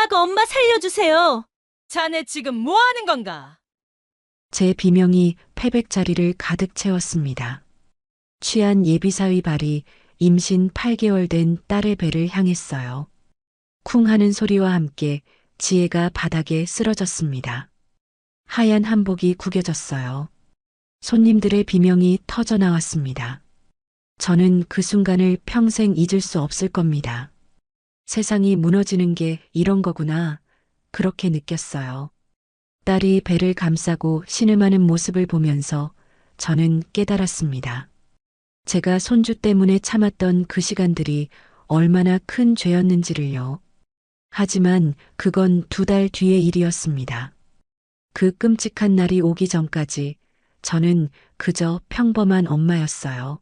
엄마가 엄마 살려주세요. 자네 지금 뭐 하는 건가? 제 비명이 패백자리를 가득 채웠습니다. 취한 예비사위 발이 임신 8개월 된 딸의 배를 향했어요. 쿵 하는 소리와 함께 지혜가 바닥에 쓰러졌습니다. 하얀 한복이 구겨졌어요. 손님들의 비명이 터져 나왔습니다. 저는 그 순간을 평생 잊을 수 없을 겁니다. 세상이 무너지는 게 이런 거구나. 그렇게 느꼈어요. 딸이 배를 감싸고 신음하는 모습을 보면서 저는 깨달았습니다. 제가 손주 때문에 참았던 그 시간들이 얼마나 큰 죄였는지를요. 하지만 그건 2달 뒤의 일이었습니다. 그 끔찍한 날이 오기 전까지 저는 그저 평범한 엄마였어요.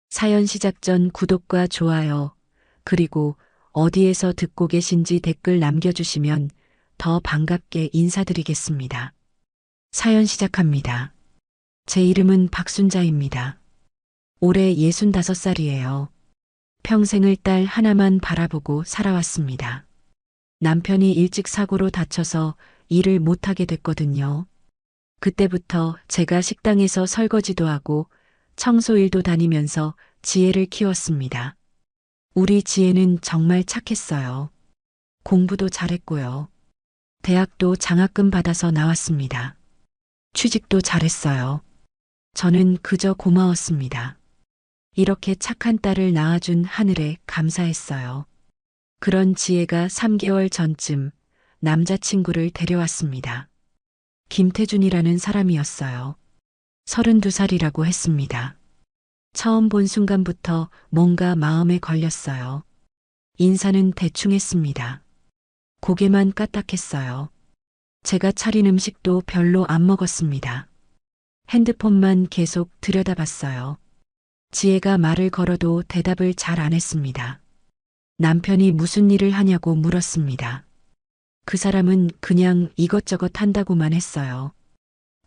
사연 시작 전 구독과 좋아요, 그리고 어디에서 듣고 계신지 댓글 남겨주시면 더 반갑게 인사드리겠습니다. 사연 시작합니다. 제 이름은 박순자입니다. 올해 65살이에요. 평생을 딸 하나만 바라보고 살아왔습니다. 남편이 일찍 사고로 다쳐서 일을 못하게 됐거든요. 그때부터 제가 식당에서 설거지도 하고 청소일도 다니면서 지혜를 키웠습니다. 우리 지혜는 정말 착했어요. 공부도 잘했고요. 대학도 장학금 받아서 나왔습니다. 취직도 잘했어요. 저는 그저 고마웠습니다. 이렇게 착한 딸을 낳아준 하늘에 감사했어요. 그런 지혜가 3개월 전쯤 남자친구를 데려왔습니다. 김태준이라는 사람이었어요. 32살이라고 했습니다. 처음 본 순간부터 뭔가 마음에 걸렸어요. 인사는 대충 했습니다. 고개만 까딱했어요. 제가 차린 음식도 별로 안 먹었습니다. 핸드폰만 계속 들여다봤어요. 지혜가 말을 걸어도 대답을 잘 안 했습니다. 남편이 무슨 일을 하냐고 물었습니다. 그 사람은 그냥 이것저것 한다고만 했어요.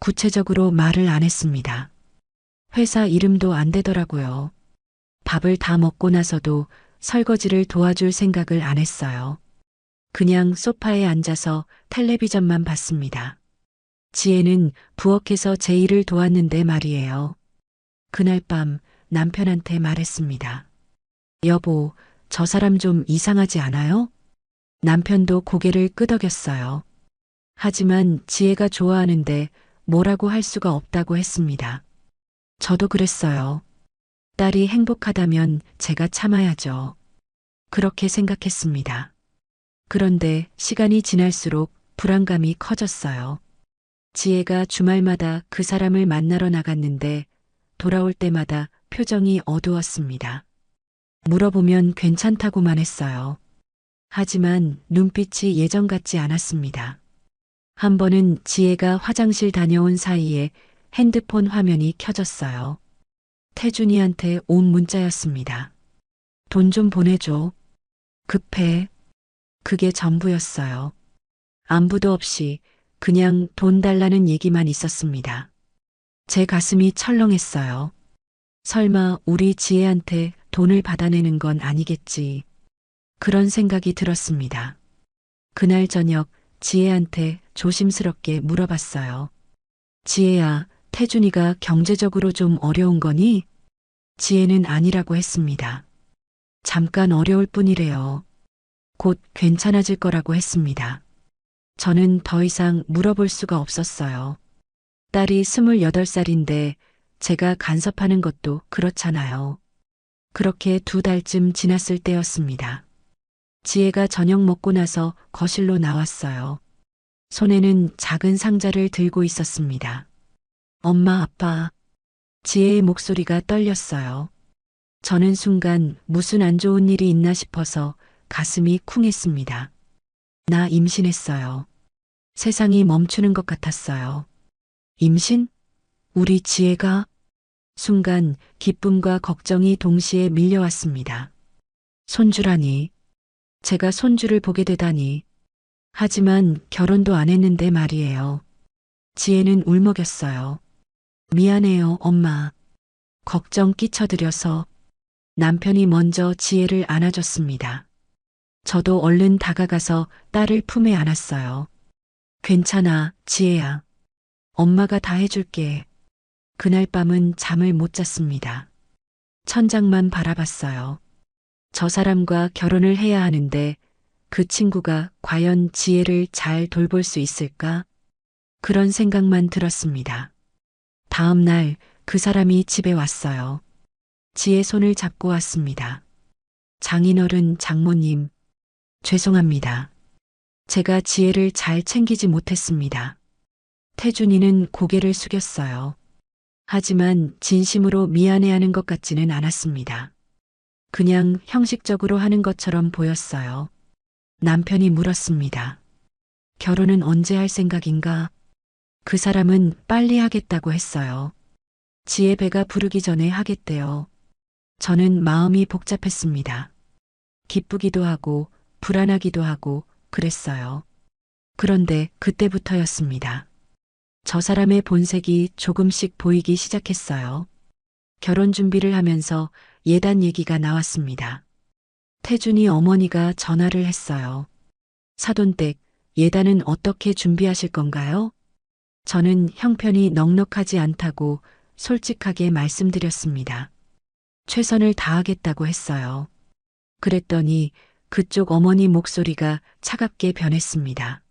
구체적으로 말을 안 했습니다. 회사 이름도 안 되더라고요. 밥을 다 먹고 나서도 설거지를 도와줄 생각을 안 했어요. 그냥 소파에 앉아서 텔레비전만 봤습니다. 지혜는 부엌에서 제 일을 도왔는데 말이에요. 그날 밤 남편한테 말했습니다. 여보, 저 사람 좀 이상하지 않아요? 남편도 고개를 끄덕였어요. 하지만 지혜가 좋아하는데 뭐라고 할 수가 없다고 했습니다. 저도 그랬어요. 딸이 행복하다면 제가 참아야죠. 그렇게 생각했습니다. 그런데 시간이 지날수록 불안감이 커졌어요. 지혜가 주말마다 그 사람을 만나러 나갔는데 돌아올 때마다 표정이 어두웠습니다. 물어보면 괜찮다고만 했어요. 하지만 눈빛이 예전 같지 않았습니다. 한 번은 지혜가 화장실 다녀온 사이에 핸드폰 화면이 켜졌어요. 태준이한테 온 문자였습니다. 돈 좀 보내줘. 급해. 그게 전부였어요. 안부도 없이 그냥 돈 달라는 얘기만 있었습니다. 제 가슴이 철렁했어요. 설마 우리 지혜한테 돈을 받아내는 건 아니겠지. 그런 생각이 들었습니다. 그날 저녁 지혜한테 조심스럽게 물어봤어요. 지혜야, 태준이가 경제적으로 좀 어려운 거니? 지혜는 아니라고 했습니다. 잠깐 어려울 뿐이래요. 곧 괜찮아질 거라고 했습니다. 저는 더 이상 물어볼 수가 없었어요. 딸이 28살인데 제가 간섭하는 것도 그렇잖아요. 그렇게 2달쯤 지났을 때였습니다. 지혜가 저녁 먹고 나서 거실로 나왔어요. 손에는 작은 상자를 들고 있었습니다. 엄마, 아빠. 지혜의 목소리가 떨렸어요. 저는 순간 무슨 안 좋은 일이 있나 싶어서 가슴이 쿵했습니다. 나 임신했어요. 세상이 멈추는 것 같았어요. 임신? 우리 지혜가? 순간 기쁨과 걱정이 동시에 밀려왔습니다. 손주라니. 제가 손주를 보게 되다니. 하지만 결혼도 안 했는데 말이에요. 지혜는 울먹였어요. 미안해요, 엄마. 걱정 끼쳐드려서. 남편이 먼저 지혜를 안아줬습니다. 저도 얼른 다가가서 딸을 품에 안았어요. 괜찮아, 지혜야. 엄마가 다 해줄게. 그날 밤은 잠을 못 잤습니다. 천장만 바라봤어요. 저 사람과 결혼을 해야 하는데 그 친구가 과연 지혜를 잘 돌볼 수 있을까? 그런 생각만 들었습니다. 다음 날 그 사람이 집에 왔어요. 지혜 손을 잡고 왔습니다. 장인어른, 장모님, 죄송합니다. 제가 지혜를 잘 챙기지 못했습니다. 태준이는 고개를 숙였어요. 하지만 진심으로 미안해하는 것 같지는 않았습니다. 그냥 형식적으로 하는 것처럼 보였어요. 남편이 물었습니다. 결혼은 언제 할 생각인가? 그 사람은 빨리 하겠다고 했어요. 지혜 배가 부르기 전에 하겠대요. 저는 마음이 복잡했습니다. 기쁘기도 하고 불안하기도 하고 그랬어요. 그런데 그때부터였습니다. 저 사람의 본색이 조금씩 보이기 시작했어요. 결혼 준비를 하면서 예단 얘기가 나왔습니다. 태준이 어머니가 전화를 했어요. 사돈댁, 예단은 어떻게 준비하실 건가요? 저는 형편이 넉넉하지 않다고 솔직하게 말씀드렸습니다. 최선을 다하겠다고 했어요. 그랬더니 그쪽 어머니 목소리가 차갑게 변했습니다.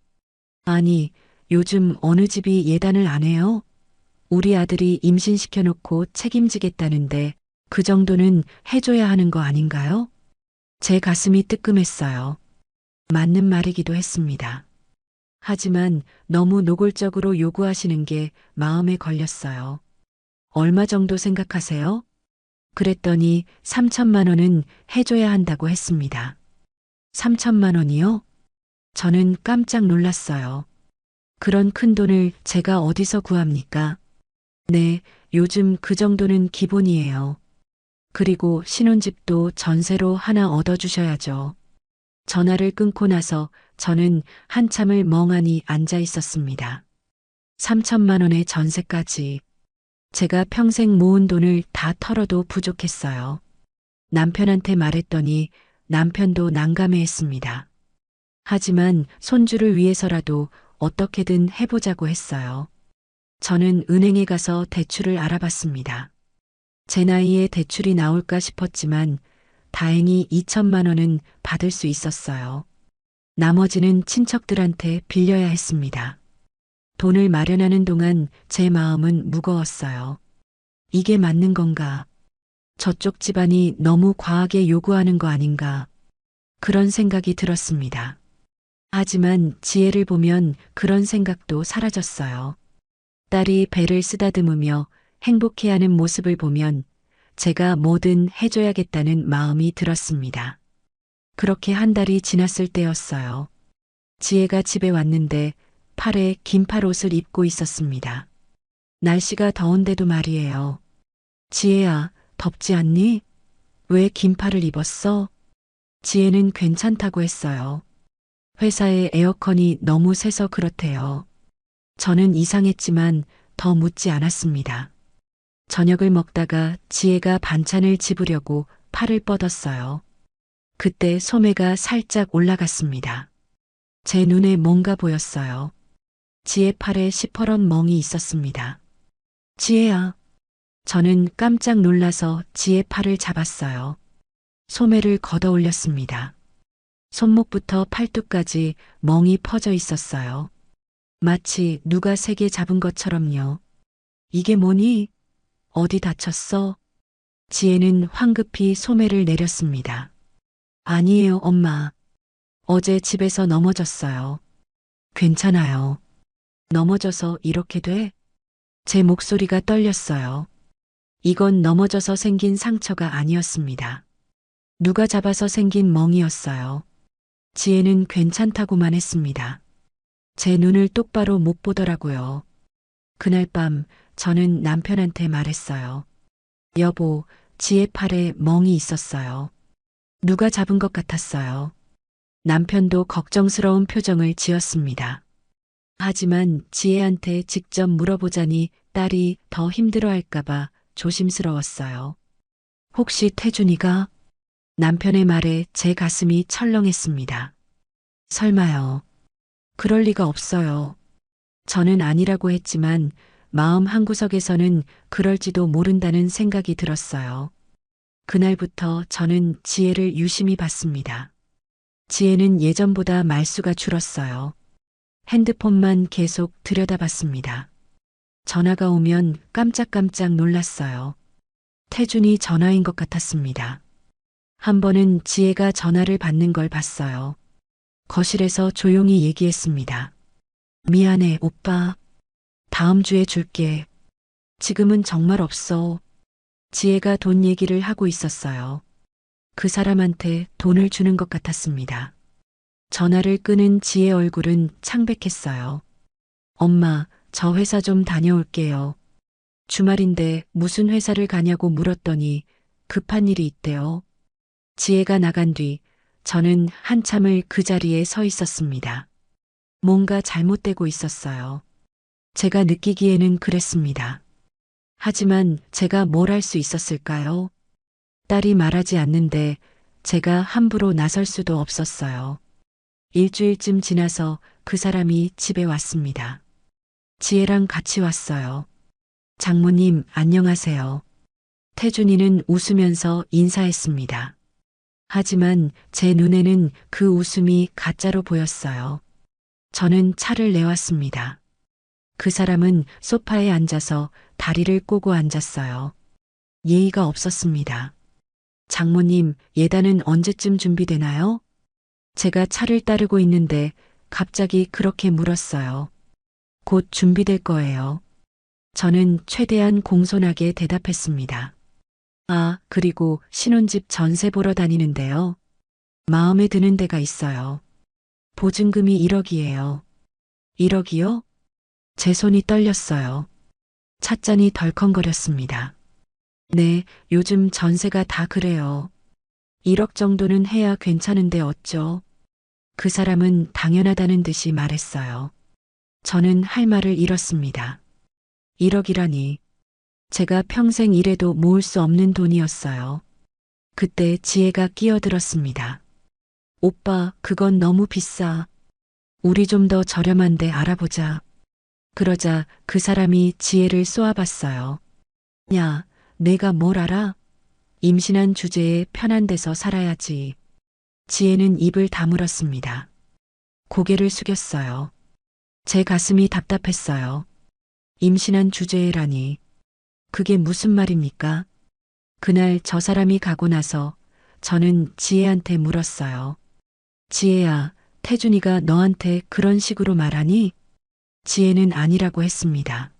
아니, 요즘 어느 집이 예단을 안 해요? 우리 아들이 임신시켜놓고 책임지겠다는데 그 정도는 해줘야 하는 거 아닌가요? 제 가슴이 뜨끔했어요. 맞는 말이기도 했습니다. 하지만 너무 노골적으로 요구하시는 게 마음에 걸렸어요. 얼마 정도 생각하세요? 그랬더니 3천만 원은 해줘야 한다고 했습니다. 3천만 원이요? 저는 깜짝 놀랐어요. 그런 큰 돈을 제가 어디서 구합니까? 네, 요즘 그 정도는 기본이에요. 그리고 신혼집도 전세로 하나 얻어주셔야죠. 전화를 끊고 나서 저는 한참을 멍하니 앉아 있었습니다. 3천만 원의 전세까지. 제가 평생 모은 돈을 다 털어도 부족했어요. 남편한테 말했더니 남편도 난감해했습니다. 하지만 손주를 위해서라도 어떻게든 해보자고 했어요. 저는 은행에 가서 대출을 알아봤습니다. 제 나이에 대출이 나올까 싶었지만 다행히 2천만 원은 받을 수 있었어요. 나머지는 친척들한테 빌려야 했습니다. 돈을 마련하는 동안 제 마음은 무거웠어요. 이게 맞는 건가? 저쪽 집안이 너무 과하게 요구하는 거 아닌가? 그런 생각이 들었습니다. 하지만 지혜를 보면 그런 생각도 사라졌어요. 딸이 배를 쓰다듬으며 행복해하는 모습을 보면 제가 뭐든 해줘야겠다는 마음이 들었습니다. 그렇게 한 달이 지났을 때였어요. 지혜가 집에 왔는데 팔에 긴팔 옷을 입고 있었습니다. 날씨가 더운데도 말이에요. 지혜야, 덥지 않니? 왜 긴팔을 입었어? 지혜는 괜찮다고 했어요. 회사에 에어컨이 너무 세서 그렇대요. 저는 이상했지만 더 묻지 않았습니다. 저녁을 먹다가 지혜가 반찬을 집으려고 팔을 뻗었어요. 그때 소매가 살짝 올라갔습니다. 제 눈에 뭔가 보였어요. 지혜 팔에 시퍼런 멍이 있었습니다. 지혜야. 저는 깜짝 놀라서 지혜 팔을 잡았어요. 소매를 걷어 올렸습니다. 손목부터 팔뚝까지 멍이 퍼져 있었어요. 마치 누가 세게 잡은 것처럼요. 이게 뭐니? 어디 다쳤어? 지혜는 황급히 소매를 내렸습니다. 아니에요, 엄마. 어제 집에서 넘어졌어요. 괜찮아요. 넘어져서 이렇게 돼? 제 목소리가 떨렸어요. 이건 넘어져서 생긴 상처가 아니었습니다. 누가 잡아서 생긴 멍이었어요. 지혜는 괜찮다고만 했습니다. 제 눈을 똑바로 못 보더라고요. 그날 밤 저는 남편한테 말했어요. 여보, 지혜 팔에 멍이 있었어요. 누가 잡은 것 같았어요. 남편도 걱정스러운 표정을 지었습니다. 하지만 지혜한테 직접 물어보자니 딸이 더 힘들어할까봐 조심스러웠어요. 혹시 태준이가? 남편의 말에 제 가슴이 철렁했습니다. 설마요. 그럴 리가 없어요. 저는 아니라고 했지만 마음 한구석에서는 그럴지도 모른다는 생각이 들었어요. 그날부터 저는 지혜를 유심히 봤습니다. 지혜는 예전보다 말수가 줄었어요. 핸드폰만 계속 들여다봤습니다. 전화가 오면 깜짝깜짝 놀랐어요. 태준이 전화인 것 같았습니다. 한 번은 지혜가 전화를 받는 걸 봤어요. 거실에서 조용히 얘기했습니다. 미안해, 오빠. 다음 주에 줄게. 지금은 정말 없어. 지혜가 돈 얘기를 하고 있었어요. 그 사람한테 돈을 주는 것 같았습니다. 전화를 끄는 지혜 얼굴은 창백했어요. 엄마, 저 회사 좀 다녀올게요. 주말인데 무슨 회사를 가냐고 물었더니 급한 일이 있대요. 지혜가 나간 뒤 저는 한참을 그 자리에 서 있었습니다. 뭔가 잘못되고 있었어요. 제가 느끼기에는 그랬습니다. 하지만 제가 뭘 할 수 있었을까요? 딸이 말하지 않는데 제가 함부로 나설 수도 없었어요. 일주일쯤 지나서 그 사람이 집에 왔습니다. 지혜랑 같이 왔어요. 장모님, 안녕하세요. 태준이는 웃으면서 인사했습니다. 하지만 제 눈에는 그 웃음이 가짜로 보였어요. 저는 차를 내왔습니다. 그 사람은 소파에 앉아서 다리를 꼬고 앉았어요. 예의가 없었습니다. 장모님, 예단은 언제쯤 준비되나요? 제가 차를 따르고 있는데 갑자기 그렇게 물었어요. 곧 준비될 거예요. 저는 최대한 공손하게 대답했습니다. 아, 그리고 신혼집 전세 보러 다니는데요. 마음에 드는 데가 있어요. 보증금이 1억이에요. 1억이요? 제 손이 떨렸어요. 찻잔이 덜컹거렸습니다. 네, 요즘 전세가 다 그래요. 1억 정도는 해야 괜찮은데 어쩌? 그 사람은 당연하다는 듯이 말했어요. 저는 할 말을 잃었습니다. 1억이라니. 제가 평생 일해도 모을 수 없는 돈이었어요. 그때 지혜가 끼어들었습니다. 오빠, 그건 너무 비싸. 우리 좀 더 저렴한데 알아보자. 그러자 그 사람이 지혜를 쏘아봤어요. 야, 내가 뭘 알아? 임신한 주제에 편한 데서 살아야지. 지혜는 입을 다물었습니다. 고개를 숙였어요. 제 가슴이 답답했어요. 임신한 주제라니. 그게 무슨 말입니까? 그날 저 사람이 가고 나서 저는 지혜한테 물었어요. 지혜야, 태준이가 너한테 그런 식으로 말하니? 지혜는 아니라고 했습니다.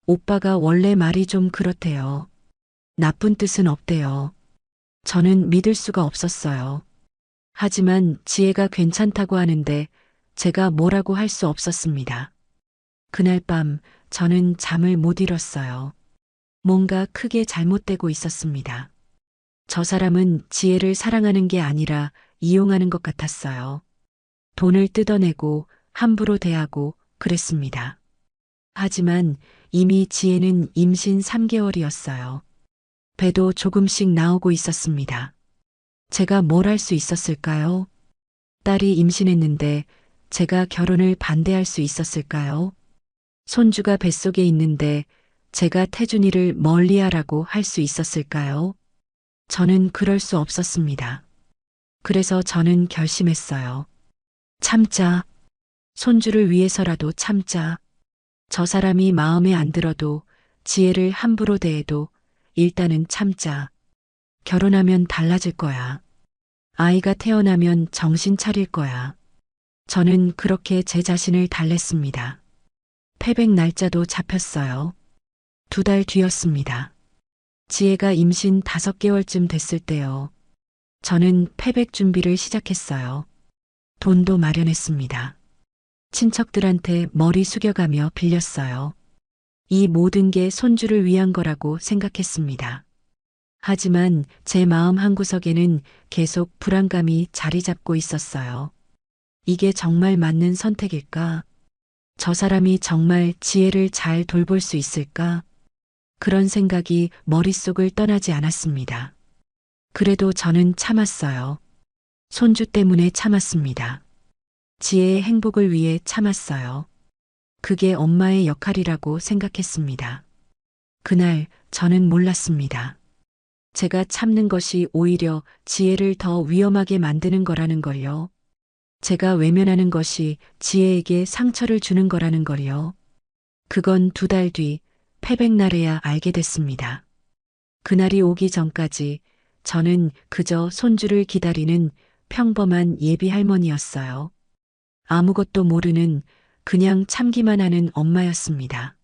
오빠가 원래 말이 좀 그렇대요. 나쁜 뜻은 없대요. 저는 믿을 수가 없었어요. 하지만 지혜가 괜찮다고 하는데 제가 뭐라고 할 수 없었습니다. 그날 밤 저는 잠을 못 이뤘어요. 뭔가 크게 잘못되고 있었습니다. 저 사람은 지혜를 사랑하는 게 아니라 이용하는 것 같았어요. 돈을 뜯어내고 함부로 대하고 그랬습니다. 하지만 이미 지혜는 임신 3개월이었어요. 배도 조금씩 나오고 있었습니다. 제가 뭘 할 수 있었을까요? 딸이 임신했는데 제가 결혼을 반대할 수 있었을까요? 손주가 뱃속에 있는데 제가 태준이를 멀리하라고 할 수 있었을까요? 저는 그럴 수 없었습니다. 그래서 저는 결심했어요. 참자. 손주를 위해서라도 참자. 저 사람이 마음에 안 들어도 지혜를 함부로 대해도 일단은 참자. 결혼하면 달라질 거야. 아이가 태어나면 정신 차릴 거야. 저는 그렇게 제 자신을 달랬습니다. 패백 날짜도 잡혔어요. 2달 뒤였습니다. 지혜가 임신 5개월쯤 됐을 때요. 저는 패백 준비를 시작했어요. 돈도 마련했습니다. 친척들한테 머리 숙여가며 빌렸어요. 이 모든 게 손주를 위한 거라고 생각했습니다. 하지만 제 마음 한구석에는 계속 불안감이 자리 잡고 있었어요. 이게 정말 맞는 선택일까? 저 사람이 정말 지혜를 잘 돌볼 수 있을까? 그런 생각이 머릿속을 떠나지 않았습니다. 그래도 저는 참았어요. 손주 때문에 참았습니다. 지혜의 행복을 위해 참았어요. 그게 엄마의 역할이라고 생각했습니다. 그날 저는 몰랐습니다. 제가 참는 것이 오히려 지혜를 더 위험하게 만드는 거라는 걸요. 제가 외면하는 것이 지혜에게 상처를 주는 거라는 걸요. 그건 2달 뒤 패백날에야 알게 됐습니다. 그날이 오기 전까지 저는 그저 손주를 기다리는 평범한 예비 할머니였어요. 아무것도 모르는 그냥 참기만 하는 엄마였습니다.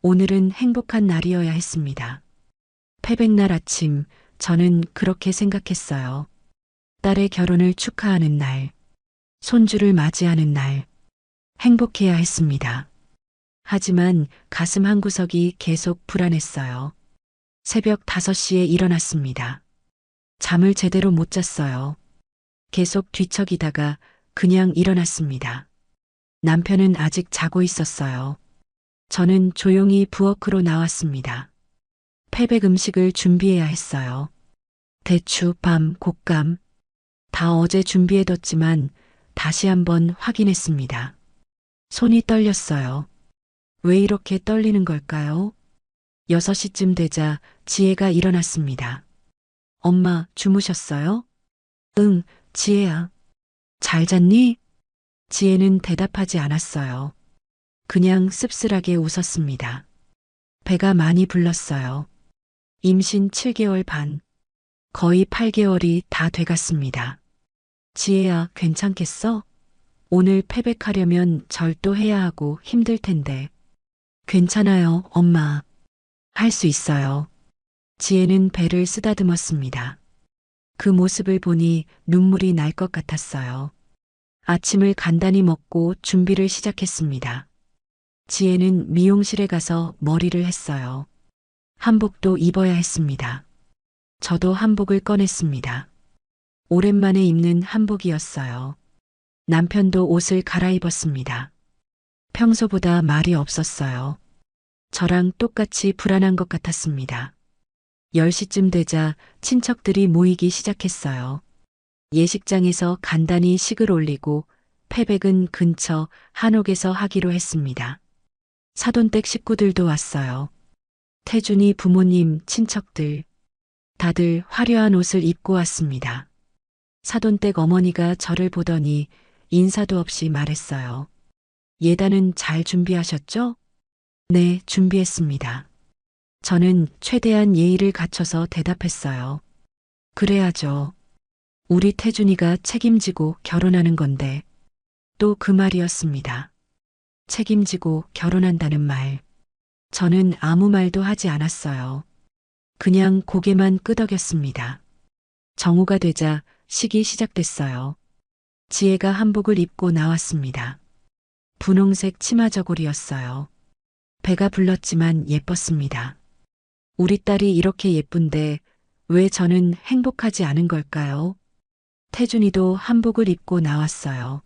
오늘은 행복한 날이어야 했습니다. 패백날 아침 저는 그렇게 생각했어요. 딸의 결혼을 축하하는 날, 손주를 맞이하는 날, 행복해야 했습니다. 하지만 가슴 한구석이 계속 불안했어요. 새벽 5시에 일어났습니다. 잠을 제대로 못 잤어요. 계속 뒤척이다가 그냥 일어났습니다. 남편은 아직 자고 있었어요. 저는 조용히 부엌으로 나왔습니다. 패백 음식을 준비해야 했어요. 대추, 밤, 곶감. 다 어제 준비해뒀지만 다시 한번 확인했습니다. 손이 떨렸어요. 왜 이렇게 떨리는 걸까요? 6시쯤 되자 지혜가 일어났습니다. 엄마, 주무셨어요? 응, 지혜야. 잘 잤니? 지혜는 대답하지 않았어요. 그냥 씁쓸하게 웃었습니다. 배가 많이 불렀어요. 임신 7개월 반, 거의 8개월이 다 돼갔습니다. 지혜야, 괜찮겠어? 오늘 패백하려면 절도 해야 하고 힘들 텐데. 괜찮아요, 엄마. 할 수 있어요. 지혜는 배를 쓰다듬었습니다. 그 모습을 보니 눈물이 날 것 같았어요. 아침을 간단히 먹고 준비를 시작했습니다. 지혜는 미용실에 가서 머리를 했어요. 한복도 입어야 했습니다. 저도 한복을 꺼냈습니다. 오랜만에 입는 한복이었어요. 남편도 옷을 갈아입었습니다. 평소보다 말이 없었어요. 저랑 똑같이 불안한 것 같았습니다. 10시쯤 되자 친척들이 모이기 시작했어요. 예식장에서 간단히 식을 올리고 패백은 근처 한옥에서 하기로 했습니다. 사돈댁 식구들도 왔어요. 태준이 부모님, 친척들, 다들 화려한 옷을 입고 왔습니다. 사돈댁 어머니가 저를 보더니 인사도 없이 말했어요. 예단은 잘 준비하셨죠? 네, 준비했습니다. 저는 최대한 예의를 갖춰서 대답했어요. 그래야죠. 우리 태준이가 책임지고 결혼하는 건데. 또 그 말이었습니다. 책임지고 결혼한다는 말. 저는 아무 말도 하지 않았어요. 그냥 고개만 끄덕였습니다. 정오가 되자 식이 시작됐어요. 지혜가 한복을 입고 나왔습니다. 분홍색 치마 저고리였어요. 배가 불렀지만 예뻤습니다. 우리 딸이 이렇게 예쁜데 왜 저는 행복하지 않은 걸까요? 태준이도 한복을 입고 나왔어요.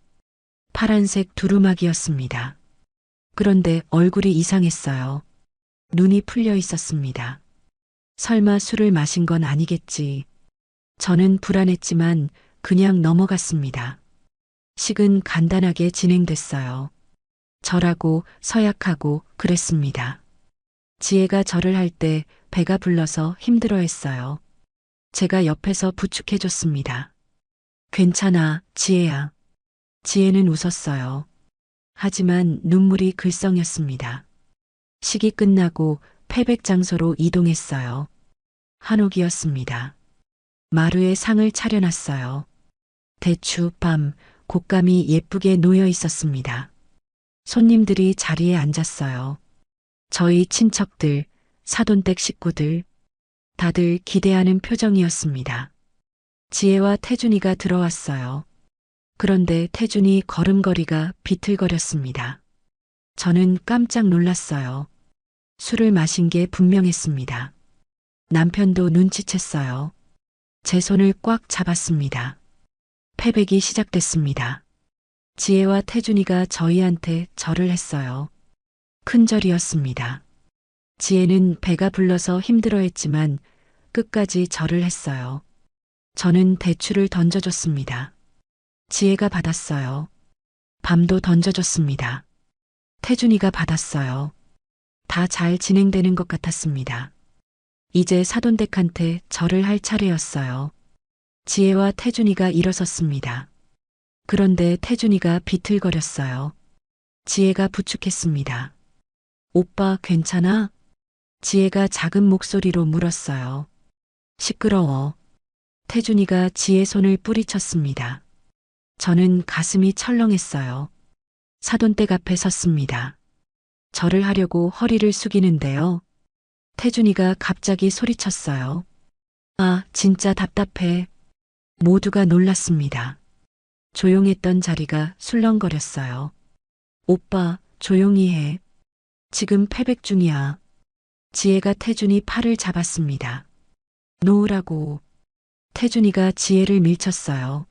파란색 두루마기였습니다. 그런데 얼굴이 이상했어요. 눈이 풀려 있었습니다. 설마 술을 마신 건 아니겠지. 저는 불안했지만 그냥 넘어갔습니다. 식은 간단하게 진행됐어요. 절하고 서약하고 그랬습니다. 지혜가 절을 할 때 배가 불러서 힘들어했어요. 제가 옆에서 부축해줬습니다. 괜찮아, 지혜야. 지혜는 웃었어요. 하지만 눈물이 글썽였습니다. 식이 끝나고 패백 장소로 이동했어요. 한옥이었습니다. 마루에 상을 차려놨어요. 대추, 밤, 곶감이 예쁘게 놓여 있었습니다. 손님들이 자리에 앉았어요. 저희 친척들, 사돈댁 식구들, 다들 기대하는 표정이었습니다. 지혜와 태준이가 들어왔어요. 그런데 태준이 걸음걸이가 비틀거렸습니다. 저는 깜짝 놀랐어요. 술을 마신 게 분명했습니다. 남편도 눈치챘어요. 제 손을 꽉 잡았습니다. 패백이 시작됐습니다. 지혜와 태준이가 저희한테 절을 했어요. 큰 절이었습니다. 지혜는 배가 불러서 힘들어했지만 끝까지 절을 했어요. 저는 대추를 던져줬습니다. 지혜가 받았어요. 밤도 던져줬습니다. 태준이가 받았어요. 다 잘 진행되는 것 같았습니다. 이제 사돈댁한테 절을 할 차례였어요. 지혜와 태준이가 일어섰습니다. 그런데 태준이가 비틀거렸어요. 지혜가 부축했습니다. 오빠 괜찮아? 지혜가 작은 목소리로 물었어요. 시끄러워. 태준이가 지혜 손을 뿌리쳤습니다. 저는 가슴이 철렁했어요. 사돈댁 앞에 섰습니다. 절을 하려고 허리를 숙이는데요. 태준이가 갑자기 소리쳤어요. 아, 진짜 답답해. 모두가 놀랐습니다. 조용했던 자리가 술렁거렸어요. 오빠, 조용히 해. 지금 패백 중이야. 지혜가 태준이 팔을 잡았습니다. 놓으라고. 태준이가 지혜를 밀쳤어요.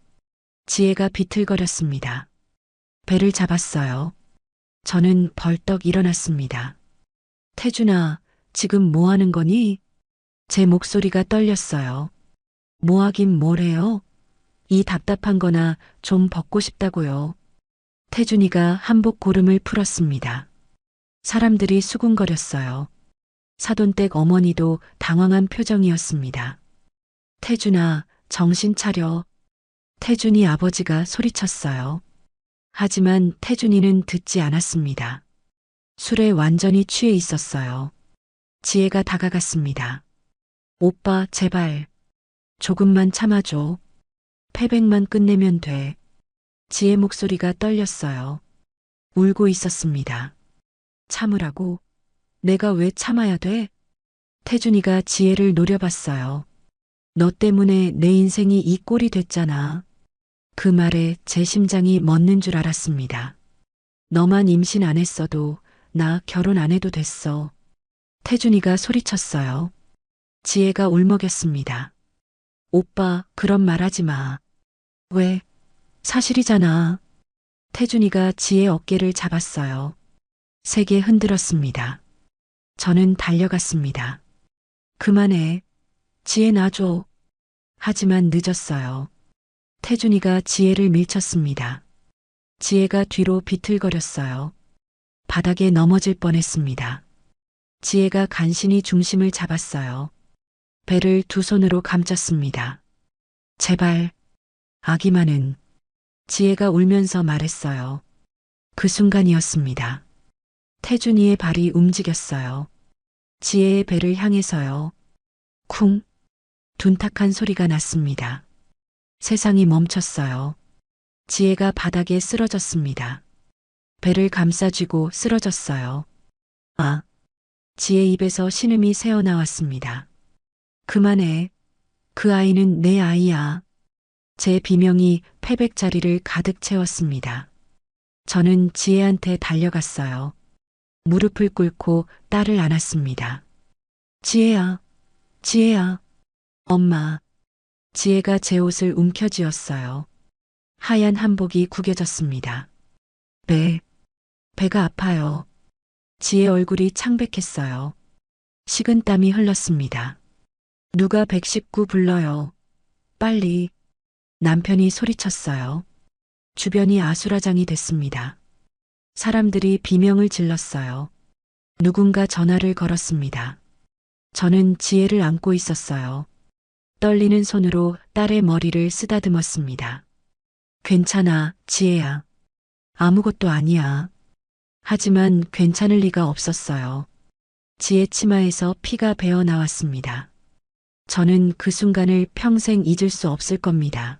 지혜가 비틀거렸습니다. 배를 잡았어요. 저는 벌떡 일어났습니다. 태준아, 지금 뭐 하는 거니? 제 목소리가 떨렸어요. 뭐 하긴 뭘 해요? 이 답답한 거나 좀 벗고 싶다고요. 태준이가 한복 고름을 풀었습니다. 사람들이 수군거렸어요. 사돈댁 어머니도 당황한 표정이었습니다. 태준아, 정신 차려. 태준이 아버지가 소리쳤어요. 하지만 태준이는 듣지 않았습니다. 술에 완전히 취해 있었어요. 지혜가 다가갔습니다. 오빠, 제발. 조금만 참아줘. 패백만 끝내면 돼. 지혜 목소리가 떨렸어요. 울고 있었습니다. 참으라고? 내가 왜 참아야 돼? 태준이가 지혜를 노려봤어요. 너 때문에 내 인생이 이 꼴이 됐잖아. 그 말에 제 심장이 멎는 줄 알았습니다. 너만 임신 안 했어도 나 결혼 안 해도 됐어. 태준이가 소리쳤어요. 지혜가 울먹였습니다. 오빠, 그런 말 하지 마. 왜? 사실이잖아. 태준이가 지혜 어깨를 잡았어요. 세게 흔들었습니다. 저는 달려갔습니다. 그만해. 지혜 놔줘. 하지만 늦었어요. 태준이가 지혜를 밀쳤습니다. 지혜가 뒤로 비틀거렸어요. 바닥에 넘어질 뻔했습니다. 지혜가 간신히 중심을 잡았어요. 배를 두 손으로 감쌌습니다. 제발, 아기만은. 지혜가 울면서 말했어요. 그 순간이었습니다. 태준이의 발이 움직였어요. 지혜의 배를 향해서요. 쿵, 둔탁한 소리가 났습니다. 세상이 멈췄어요. 지혜가 바닥에 쓰러졌습니다. 배를 감싸쥐고 쓰러졌어요. 아, 지혜 입에서 신음이 새어나왔습니다. 그만해. 그 아이는 내 아이야. 제 비명이 패백 자리를 가득 채웠습니다. 저는 지혜한테 달려갔어요. 무릎을 꿇고 딸을 안았습니다. 지혜야, 지혜야. 엄마. 지혜가 제 옷을 움켜쥐었어요. 하얀 한복이 구겨졌습니다. 배가 아파요. 지혜 얼굴이 창백했어요. 식은땀이 흘렀습니다. 누가 119 불러요. 빨리. 남편이 소리쳤어요. 주변이 아수라장이 됐습니다. 사람들이 비명을 질렀어요. 누군가 전화를 걸었습니다. 저는 지혜를 안고 있었어요. 떨리는 손으로 딸의 머리를 쓰다듬었습니다. 괜찮아, 지혜야. 아무것도 아니야. 하지만 괜찮을 리가 없었어요. 지혜 치마에서 피가 배어 나왔습니다. 저는 그 순간을 평생 잊을 수 없을 겁니다.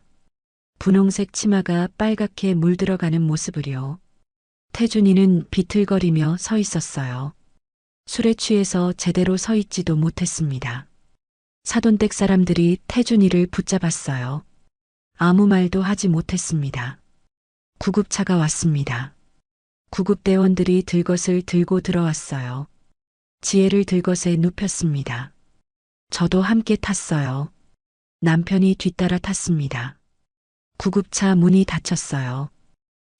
분홍색 치마가 빨갛게 물들어가는 모습을요. 태준이는 비틀거리며 서 있었어요. 술에 취해서 제대로 서 있지도 못했습니다. 사돈댁 사람들이 태준이를 붙잡았어요. 아무 말도 하지 못했습니다. 구급차가 왔습니다. 구급대원들이 들것을 들고 들어왔어요. 지혜를 들것에 눕혔습니다. 저도 함께 탔어요. 남편이 뒤따라 탔습니다. 구급차 문이 닫혔어요.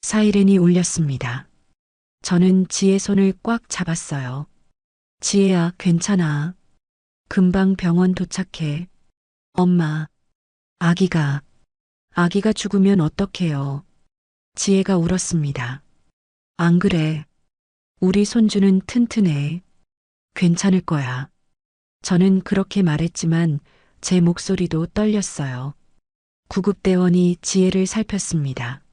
사이렌이 울렸습니다. 저는 지혜 손을 꽉 잡았어요. 지혜야, 괜찮아. 금방 병원 도착해. 엄마, 아기가 죽으면 어떡해요? 지혜가 울었습니다. 안 그래. 우리 손주는 튼튼해. 괜찮을 거야. 저는 그렇게 말했지만 제 목소리도 떨렸어요. 구급대원이 지혜를 살폈습니다.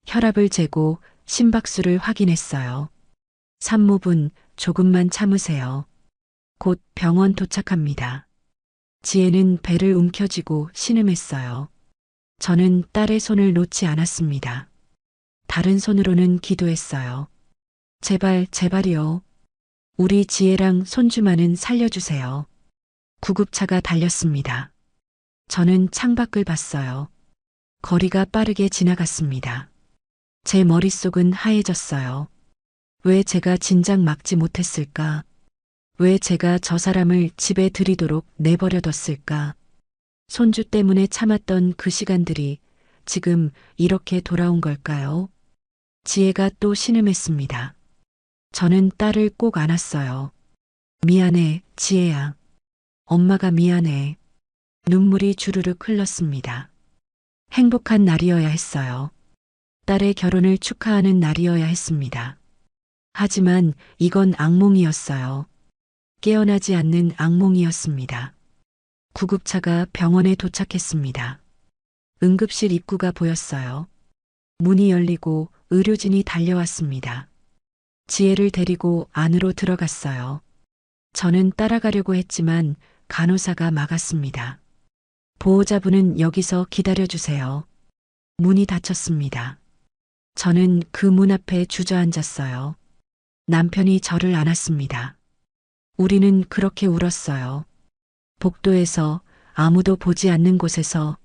혈압을 재고 심박수를 확인했어요. 산모분, 조금만 참으세요. 곧 병원 도착합니다. 지혜는 배를 움켜쥐고 신음했어요. 저는 딸의 손을 놓지 않았습니다. 다른 손으로는 기도했어요. 제발, 제발이요. 우리 지혜랑 손주만은 살려주세요. 구급차가 달렸습니다. 저는 창밖을 봤어요. 거리가 빠르게 지나갔습니다. 제 머릿속은 하얘졌어요. 왜 제가 진작 막지 못했을까? 왜 제가 저 사람을 집에 들이도록 내버려뒀을까? 손주 때문에 참았던 그 시간들이 지금 이렇게 돌아온 걸까요? 지혜가 또 신음했습니다. 저는 딸을 꼭 안았어요. 미안해, 지혜야. 엄마가 미안해. 눈물이 주르륵 흘렀습니다. 행복한 날이어야 했어요. 딸의 결혼을 축하하는 날이어야 했습니다. 하지만 이건 악몽이었어요. 깨어나지 않는 악몽이었습니다. 구급차가 병원에 도착했습니다. 응급실 입구가 보였어요. 문이 열리고 의료진이 달려왔습니다. 지혜를 데리고 안으로 들어갔어요. 저는 따라가려고 했지만 간호사가 막았습니다. 보호자분은 여기서 기다려주세요. 문이 닫혔습니다. 저는 그 문 앞에 주저앉았어요. 남편이 저를 안았습니다. 우리는 그렇게 울었어요. 복도에서 아무도 보지 않는 곳에서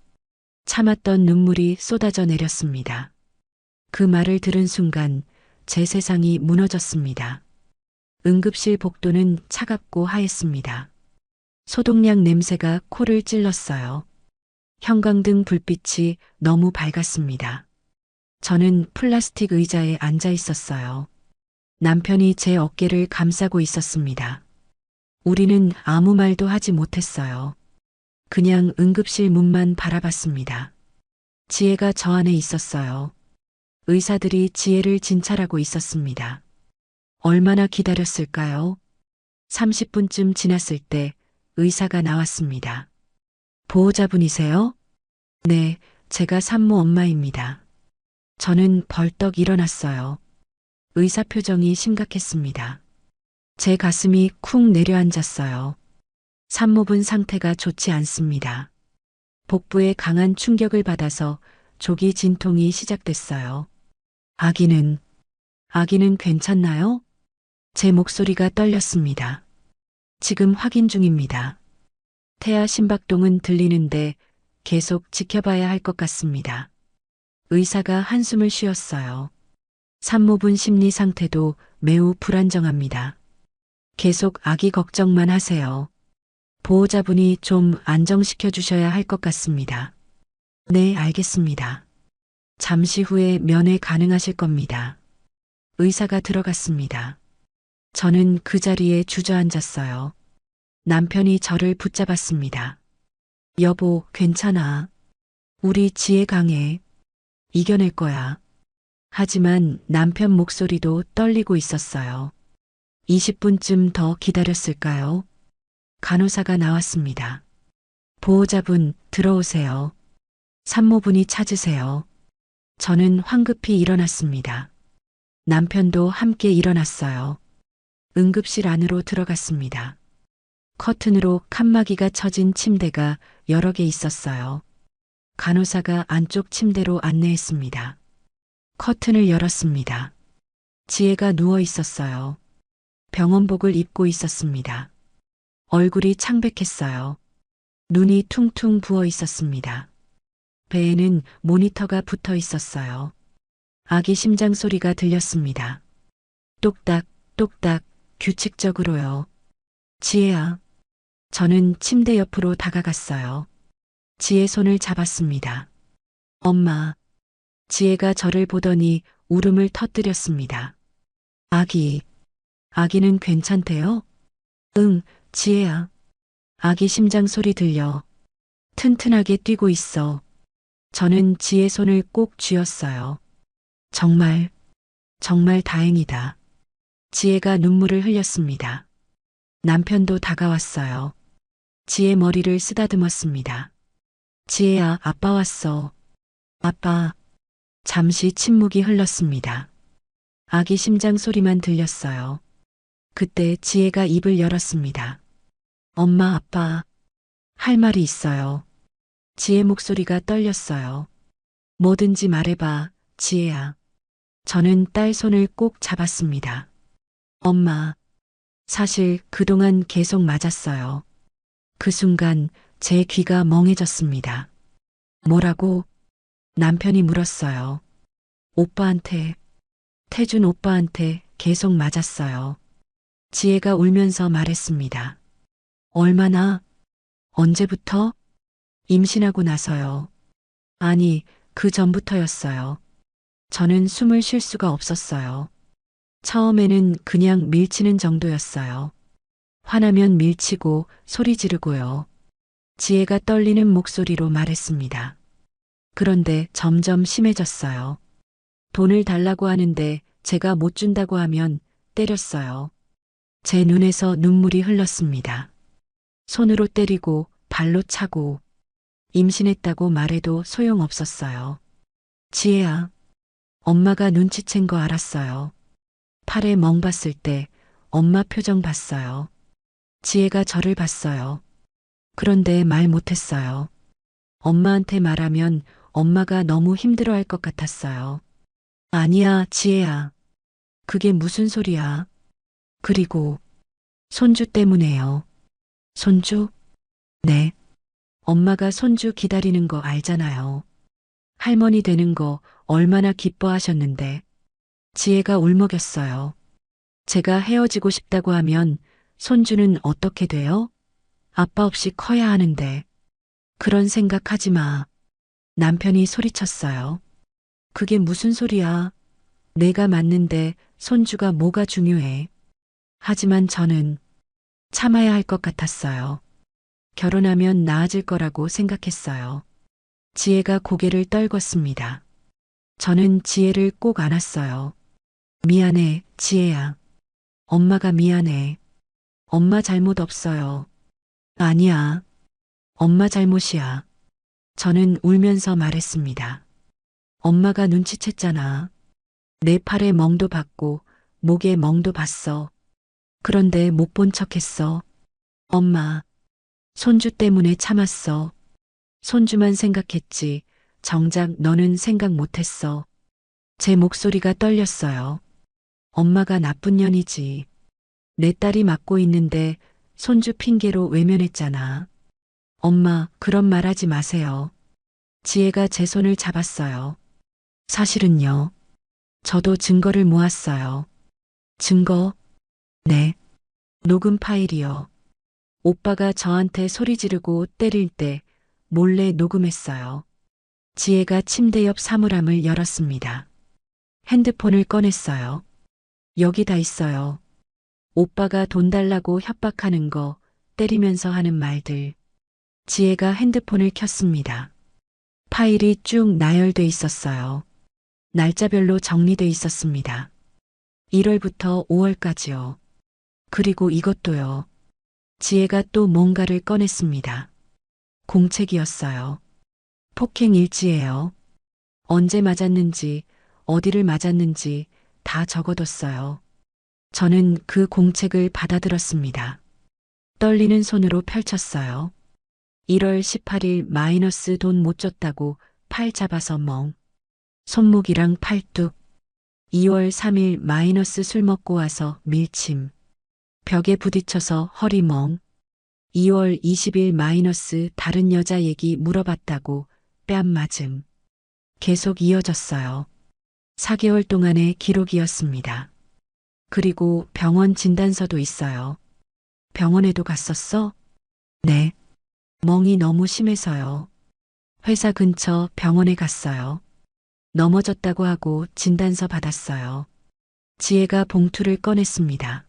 참았던 눈물이 쏟아져 내렸습니다. 그 말을 들은 순간 제 세상이 무너졌습니다. 응급실 복도는 차갑고 하였습니다. 소독약 냄새가 코를 찔렀어요. 형광등 불빛이 너무 밝았습니다. 저는 플라스틱 의자에 앉아 있었어요. 남편이 제 어깨를 감싸고 있었습니다. 우리는 아무 말도 하지 못했어요. 그냥 응급실 문만 바라봤습니다. 지혜가 저 안에 있었어요. 의사들이 지혜를 진찰하고 있었습니다. 얼마나 기다렸을까요? 30분쯤 지났을 때 의사가 나왔습니다. 보호자분이세요? 네, 제가 산모 엄마입니다. 저는 벌떡 일어났어요. 의사 표정이 심각했습니다. 제 가슴이 쿵 내려앉았어요. 산모분 상태가 좋지 않습니다. 복부에 강한 충격을 받아서 조기 진통이 시작됐어요. 아기는 괜찮나요? 제 목소리가 떨렸습니다. 지금 확인 중입니다. 태아 심박동은 들리는데 계속 지켜봐야 할 것 같습니다. 의사가 한숨을 쉬었어요. 산모분 심리 상태도 매우 불안정합니다. 계속 아기 걱정만 하세요. 보호자분이 좀 안정시켜 주셔야 할 것 같습니다. 네, 알겠습니다. 잠시 후에 면회 가능하실 겁니다. 의사가 들어갔습니다. 저는 그 자리에 주저앉았어요. 남편이 저를 붙잡았습니다. 여보, 괜찮아. 우리 지혜 강해. 이겨낼 거야. 하지만 남편 목소리도 떨리고 있었어요. 20분쯤 더 기다렸을까요? 간호사가 나왔습니다. 보호자분, 들어오세요. 산모분이 찾으세요. 저는 황급히 일어났습니다. 남편도 함께 일어났어요. 응급실 안으로 들어갔습니다. 커튼으로 칸막이가 쳐진 침대가 여러 개 있었어요. 간호사가 안쪽 침대로 안내했습니다. 커튼을 열었습니다. 지혜가 누워 있었어요. 병원복을 입고 있었습니다. 얼굴이 창백했어요. 눈이 퉁퉁 부어 있었습니다. 배에는 모니터가 붙어 있었어요. 아기 심장 소리가 들렸습니다. 똑딱, 똑딱, 규칙적으로요. 지혜야. 저는 침대 옆으로 다가갔어요. 지혜 손을 잡았습니다. 엄마. 지혜가 저를 보더니 울음을 터뜨렸습니다. 아기는 괜찮대요? 응, 지혜야. 아기 심장 소리 들려. 튼튼하게 뛰고 있어. 저는 지혜 손을 꼭 쥐었어요. 정말, 정말 다행이다. 지혜가 눈물을 흘렸습니다. 남편도 다가왔어요. 지혜 머리를 쓰다듬었습니다. 지혜야, 아빠 왔어. 아빠. 잠시 침묵이 흘렀습니다. 아기 심장 소리만 들렸어요. 그때 지혜가 입을 열었습니다. 엄마, 아빠. 할 말이 있어요. 지혜 목소리가 떨렸어요. 뭐든지 말해봐, 지혜야. 저는 딸 손을 꼭 잡았습니다. 엄마. 사실 그동안 계속 맞았어요. 그 순간 제 귀가 멍해졌습니다. 뭐라고? 남편이 물었어요. 오빠한테, 태준 오빠한테 계속 맞았어요. 지혜가 울면서 말했습니다. 얼마나? 언제부터? 임신하고 나서요. 아니, 그 전부터였어요. 저는 숨을 쉴 수가 없었어요. 처음에는 그냥 밀치는 정도였어요. 화나면 밀치고 소리 지르고요. 지혜가 떨리는 목소리로 말했습니다. 그런데 점점 심해졌어요. 돈을 달라고 하는데 제가 못 준다고 하면 때렸어요. 제 눈에서 눈물이 흘렀습니다. 손으로 때리고 발로 차고 임신했다고 말해도 소용없었어요. 지혜야, 엄마가 눈치챈 거 알았어요. 팔에 멍 봤을 때 엄마 표정 봤어요. 지혜가 저를 봤어요. 그런데 말 못했어요. 엄마한테 말하면 엄마가 너무 힘들어할 것 같았어요. 아니야, 지혜야. 그게 무슨 소리야. 그리고 손주 때문에요. 손주? 네. 엄마가 손주 기다리는 거 알잖아요. 할머니 되는 거 얼마나 기뻐하셨는데. 지혜가 울먹였어요. 제가 헤어지고 싶다고 하면 손주는 어떻게 돼요? 아빠 없이 커야 하는데. 그런 생각하지 마. 남편이 소리쳤어요. 그게 무슨 소리야. 내가 맞는데 손주가 뭐가 중요해. 하지만 저는 참아야 할 것 같았어요. 결혼하면 나아질 거라고 생각했어요. 지혜가 고개를 떨궜습니다. 저는 지혜를 꼭 안았어요. 미안해, 지혜야. 엄마가 미안해. 엄마 잘못 없어요. 아니야. 엄마 잘못이야. 저는 울면서 말했습니다. 엄마가 눈치챘잖아. 내 팔에 멍도 봤고 목에 멍도 봤어. 그런데 못 본 척했어. 엄마. 손주 때문에 참았어. 손주만 생각했지. 정작 너는 생각 못했어. 제 목소리가 떨렸어요. 엄마가 나쁜 년이지. 내 딸이 맡고 있는데 손주 핑계로 외면했잖아. 엄마, 그런 말 하지 마세요. 지혜가 제 손을 잡았어요. 사실은요. 저도 증거를 모았어요. 증거? 네. 녹음 파일이요. 오빠가 저한테 소리 지르고 때릴 때 몰래 녹음했어요. 지혜가 침대 옆 사물함을 열었습니다. 핸드폰을 꺼냈어요. 여기 다 있어요. 오빠가 돈 달라고 협박하는 거, 때리면서 하는 말들. 지혜가 핸드폰을 켰습니다. 파일이 쭉 나열돼 있었어요. 날짜별로 정리돼 있었습니다. 1월부터 5월까지요. 그리고 이것도요. 지혜가 또 뭔가를 꺼냈습니다. 공책이었어요. 폭행 일지예요. 언제 맞았는지, 어디를 맞았는지 다 적어뒀어요. 저는 그 공책을 받아들었습니다. 떨리는 손으로 펼쳤어요. 1월 18일 마이너스 돈 못 줬다고 팔 잡아서 멍. 손목이랑 팔뚝. 2월 3일 마이너스 술 먹고 와서 밀침. 벽에 부딪혀서 허리 멍. 2월 20일 마이너스 다른 여자 얘기 물어봤다고 뺨 맞음. 계속 이어졌어요. 4개월 동안의 기록이었습니다. 그리고 병원 진단서도 있어요. 병원에도 갔었어? 네. 멍이 너무 심해서요. 회사 근처 병원에 갔어요. 넘어졌다고 하고 진단서 받았어요. 지혜가 봉투를 꺼냈습니다.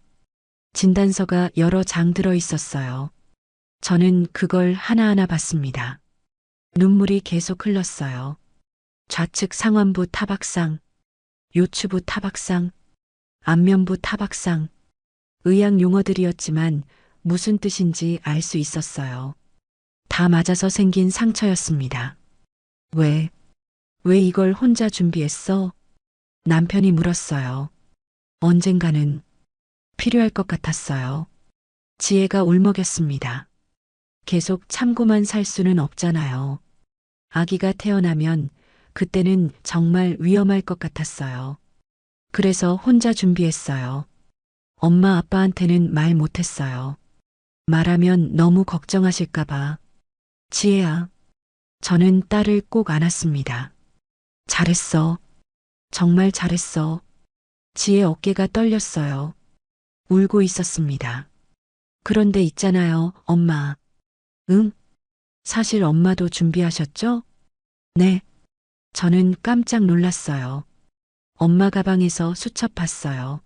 진단서가 여러 장 들어 있었어요. 저는 그걸 하나하나 봤습니다. 눈물이 계속 흘렀어요. 좌측 상완부 타박상, 요추부 타박상, 안면부 타박상. 의학 용어들이었지만 무슨 뜻인지 알 수 있었어요. 다 맞아서 생긴 상처였습니다. 왜 이걸 혼자 준비했어? 남편이 물었어요. 언젠가는 필요할 것 같았어요. 지혜가 울먹였습니다. 계속 참고만 살 수는 없잖아요. 아기가 태어나면 그때는 정말 위험할 것 같았어요. 그래서 혼자 준비했어요. 엄마 아빠한테는 말 못했어요. 말하면 너무 걱정하실까봐. 지혜야, 저는 딸을 꼭 안았습니다. 잘했어. 정말 잘했어. 지혜 어깨가 떨렸어요. 울고 있었습니다. 그런데 있잖아요, 엄마. 응? 사실 엄마도 준비하셨죠? 네. 저는 깜짝 놀랐어요. 엄마 가방에서 수첩 봤어요.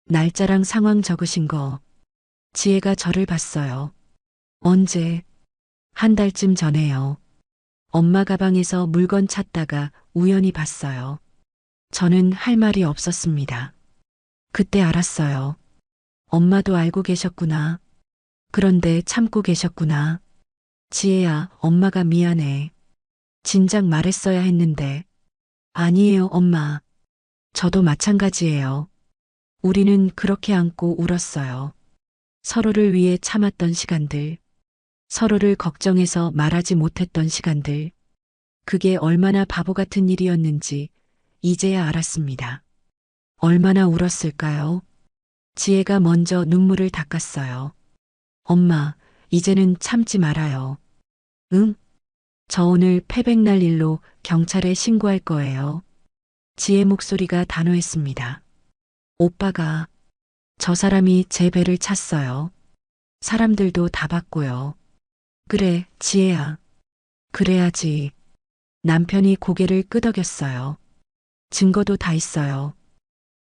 날짜랑 상황 적으신 거. 지혜가 저를 봤어요. 언제? 한 달쯤 전에요. 엄마 가방에서 물건 찾다가 우연히 봤어요. 저는 할 말이 없었습니다. 그때 알았어요. 엄마도 알고 계셨구나. 그런데 참고 계셨구나. 지혜야, 엄마가 미안해. 진작 말했어야 했는데. 아니에요, 엄마. 저도 마찬가지예요. 우리는 그렇게 안고 울었어요. 서로를 위해 참았던 시간들. 서로를 걱정해서 말하지 못했던 시간들. 그게 얼마나 바보 같은 일이었는지 이제야 알았습니다. 얼마나 울었을까요? 지혜가 먼저 눈물을 닦았어요. 엄마, 이제는 참지 말아요. 응? 저 오늘 패백날 일로 경찰에 신고할 거예요. 지혜 목소리가 단호했습니다. 오빠가, 저 사람이 제 배를 찼어요. 사람들도 다 봤고요. 그래, 지혜야. 그래야지. 남편이 고개를 끄덕였어요. 증거도 다 있어요.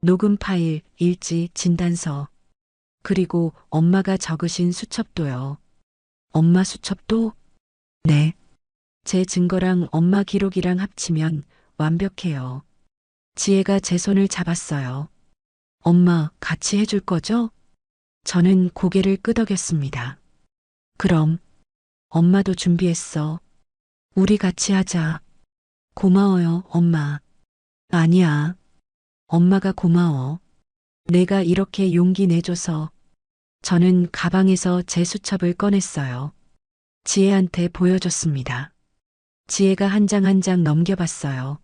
녹음 파일, 일지, 진단서. 그리고 엄마가 적으신 수첩도요. 엄마 수첩도? 네. 제 증거랑 엄마 기록이랑 합치면 완벽해요. 지혜가 제 손을 잡았어요. 엄마, 같이 해줄 거죠? 저는 고개를 끄덕였습니다. 그럼, 엄마도 준비했어. 우리 같이 하자. 고마워요, 엄마. 아니야. 엄마가 고마워. 내가 이렇게 용기 내줘서. 저는 가방에서 제 수첩을 꺼냈어요. 지혜한테 보여줬습니다. 지혜가 한 장 한 장 넘겨봤어요.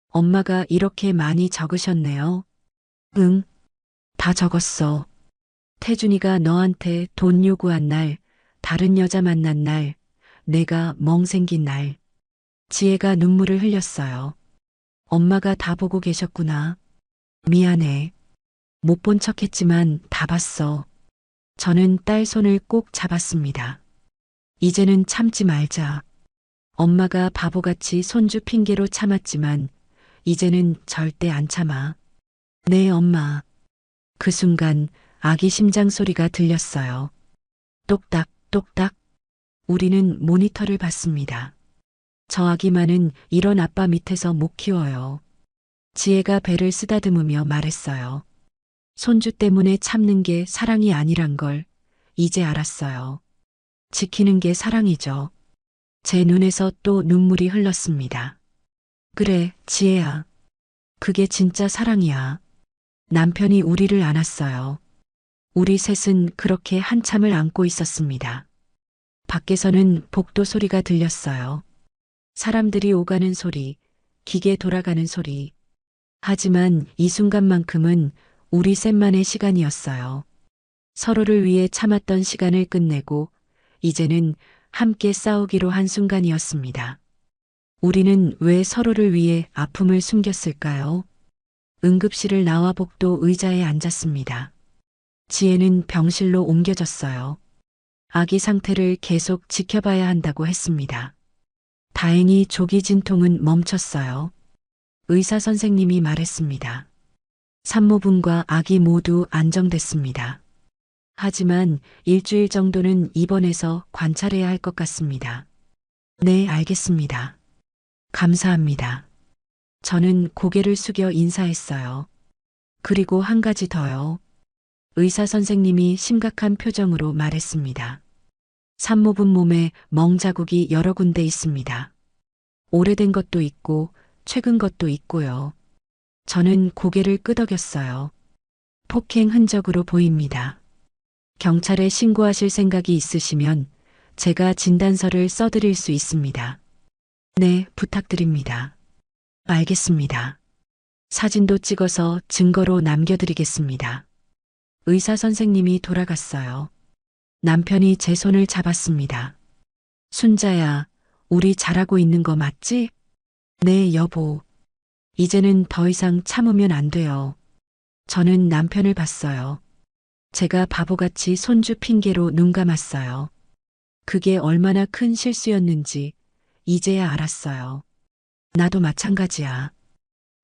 엄마가 이렇게 많이 적으셨네요. 응, 다 적었어. 태준이가 너한테 돈 요구한 날, 다른 여자 만난 날, 내가 멍생긴 날. 지혜가 눈물을 흘렸어요. 엄마가 다 보고 계셨구나. 미안해. 못 본 척 했지만 다 봤어. 저는 딸 손을 꼭 잡았습니다. 이제는 참지 말자. 엄마가 바보같이 손주 핑계로 참았지만 이제는 절대 안 참아. 네, 엄마. 그 순간 아기 심장 소리가 들렸어요. 똑딱, 똑딱. 우리는 모니터를 봤습니다. 저 아기만은 이런 아빠 밑에서 못 키워요. 지혜가 배를 쓰다듬으며 말했어요. 손주 때문에 참는 게 사랑이 아니란 걸 이제 알았어요. 지키는 게 사랑이죠. 제 눈에서 또 눈물이 흘렀습니다. 그래, 지혜야. 그게 진짜 사랑이야. 남편이 우리를 안았어요. 우리 셋은 그렇게 한참을 안고 있었습니다. 밖에서는 복도 소리가 들렸어요. 사람들이 오가는 소리, 기계 돌아가는 소리. 하지만 이 순간만큼은 우리 셋만의 시간이었어요. 서로를 위해 참았던 시간을 끝내고 이제는 함께 싸우기로 한 순간이었습니다. 우리는 왜 서로를 위해 아픔을 숨겼을까요? 응급실을 나와 복도 의자에 앉았습니다. 지혜는 병실로 옮겨졌어요. 아기 상태를 계속 지켜봐야 한다고 했습니다. 다행히 조기 진통은 멈췄어요. 의사 선생님이 말했습니다. 산모분과 아기 모두 안정됐습니다. 하지만 일주일 정도는 입원해서 관찰해야 할 것 같습니다. 네, 알겠습니다. 감사합니다. 저는 고개를 숙여 인사했어요. 그리고 한 가지 더요. 의사 선생님이 심각한 표정으로 말했습니다. 산모분 몸에 멍자국이 여러 군데 있습니다. 오래된 것도 있고 최근 것도 있고요. 저는 고개를 끄덕였어요. 폭행 흔적으로 보입니다. 경찰에 신고하실 생각이 있으시면 제가 진단서를 써드릴 수 있습니다. 네, 부탁드립니다. 알겠습니다. 사진도 찍어서 증거로 남겨드리겠습니다. 의사 선생님이 돌아갔어요. 남편이 제 손을 잡았습니다. 순자야, 우리 잘하고 있는 거 맞지? 네, 여보. 이제는 더 이상 참으면 안 돼요. 저는 남편을 봤어요. 제가 바보같이 손주 핑계로 눈 감았어요. 그게 얼마나 큰 실수였는지 이제야 알았어요. 나도 마찬가지야.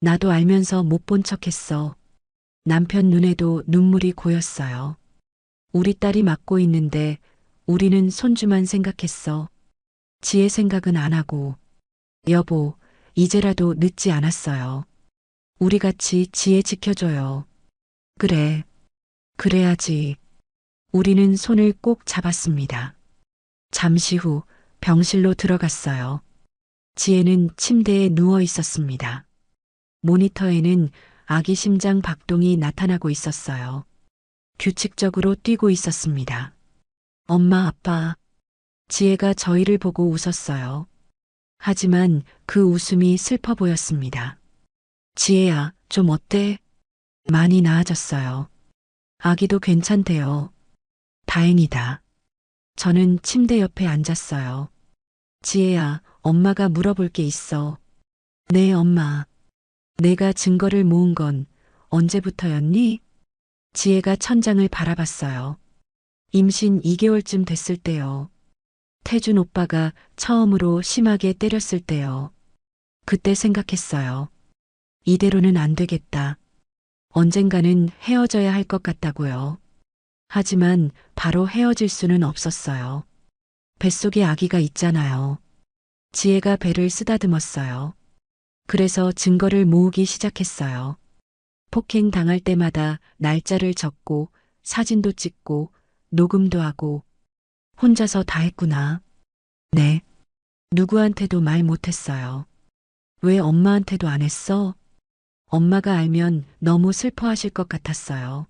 나도 알면서 못 본 척했어. 남편 눈에도 눈물이 고였어요. 우리 딸이 맡고 있는데 우리는 손주만 생각했어. 지혜 생각은 안 하고. 여보, 이제라도 늦지 않았어요. 우리 같이 지혜 지켜줘요. 그래. 그래야지. 우리는 손을 꼭 잡았습니다. 잠시 후 병실로 들어갔어요. 지혜는 침대에 누워 있었습니다. 모니터에는 아기 심장 박동이 나타나고 있었어요. 규칙적으로 뛰고 있었습니다. 엄마, 아빠. 지혜가 저희를 보고 웃었어요. 하지만 그 웃음이 슬퍼 보였습니다. 지혜야, 좀 어때? 많이 나아졌어요. 아기도 괜찮대요. 다행이다. 저는 침대 옆에 앉았어요. 지혜야, 엄마가 물어볼 게 있어. 네, 엄마. 내가 증거를 모은 건 언제부터였니? 지혜가 천장을 바라봤어요. 임신 2개월쯤 됐을 때요. 태준 오빠가 처음으로 심하게 때렸을 때요. 그때 생각했어요. 이대로는 안 되겠다. 언젠가는 헤어져야 할 것 같다고요. 하지만 바로 헤어질 수는 없었어요. 뱃속에 아기가 있잖아요. 지혜가 배를 쓰다듬었어요. 그래서 증거를 모으기 시작했어요. 폭행 당할 때마다 날짜를 적고 사진도 찍고 녹음도 하고 혼자서 다 했구나. 네. 누구한테도 말 못했어요. 왜 엄마한테도 안 했어? 엄마가 알면 너무 슬퍼하실 것 같았어요.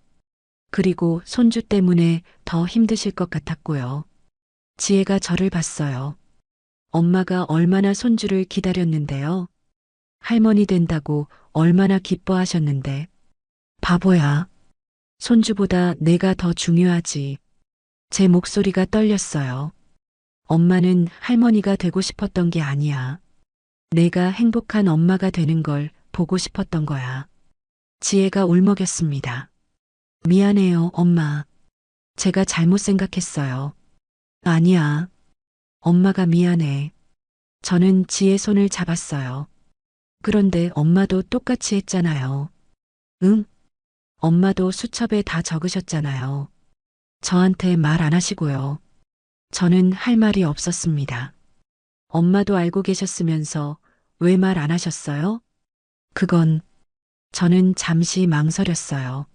그리고 손주 때문에 더 힘드실 것 같았고요. 지혜가 저를 봤어요. 엄마가 얼마나 손주를 기다렸는데요. 할머니 된다고 얼마나 기뻐하셨는데. 바보야. 손주보다 내가 더 중요하지. 제 목소리가 떨렸어요. 엄마는 할머니가 되고 싶었던 게 아니야. 내가 행복한 엄마가 되는 걸 보고 싶었던 거야. 지혜가 울먹였습니다. 미안해요, 엄마. 제가 잘못 생각했어요. 아니야. 엄마가 미안해. 저는 지혜 손을 잡았어요. 그런데 엄마도 똑같이 했잖아요. 응? 엄마도 수첩에 다 적으셨잖아요. 저한테 말 안 하시고요. 저는 할 말이 없었습니다. 엄마도 알고 계셨으면서 왜 말 안 하셨어요? 그건 저는 잠시 망설였어요.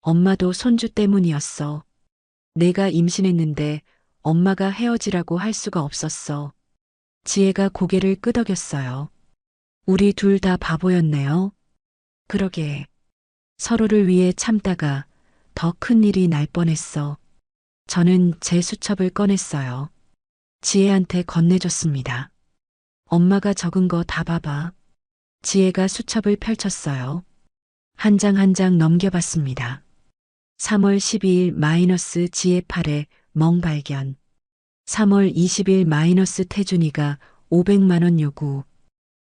엄마도 손주 때문이었어. 내가 임신했는데 엄마가 헤어지라고 할 수가 없었어. 지혜가 고개를 끄덕였어요. 우리 둘 다 바보였네요. 그러게. 서로를 위해 참다가 더 큰 일이 날 뻔했어. 저는 제 수첩을 꺼냈어요. 지혜한테 건네줬습니다. 엄마가 적은 거 다 봐봐. 지혜가 수첩을 펼쳤어요. 한 장 한 장 넘겨봤습니다. 3월 12일 마이너스 지혜 8에 멍 발견. 3월 20일 마이너스 태준이가 500만 원 요구.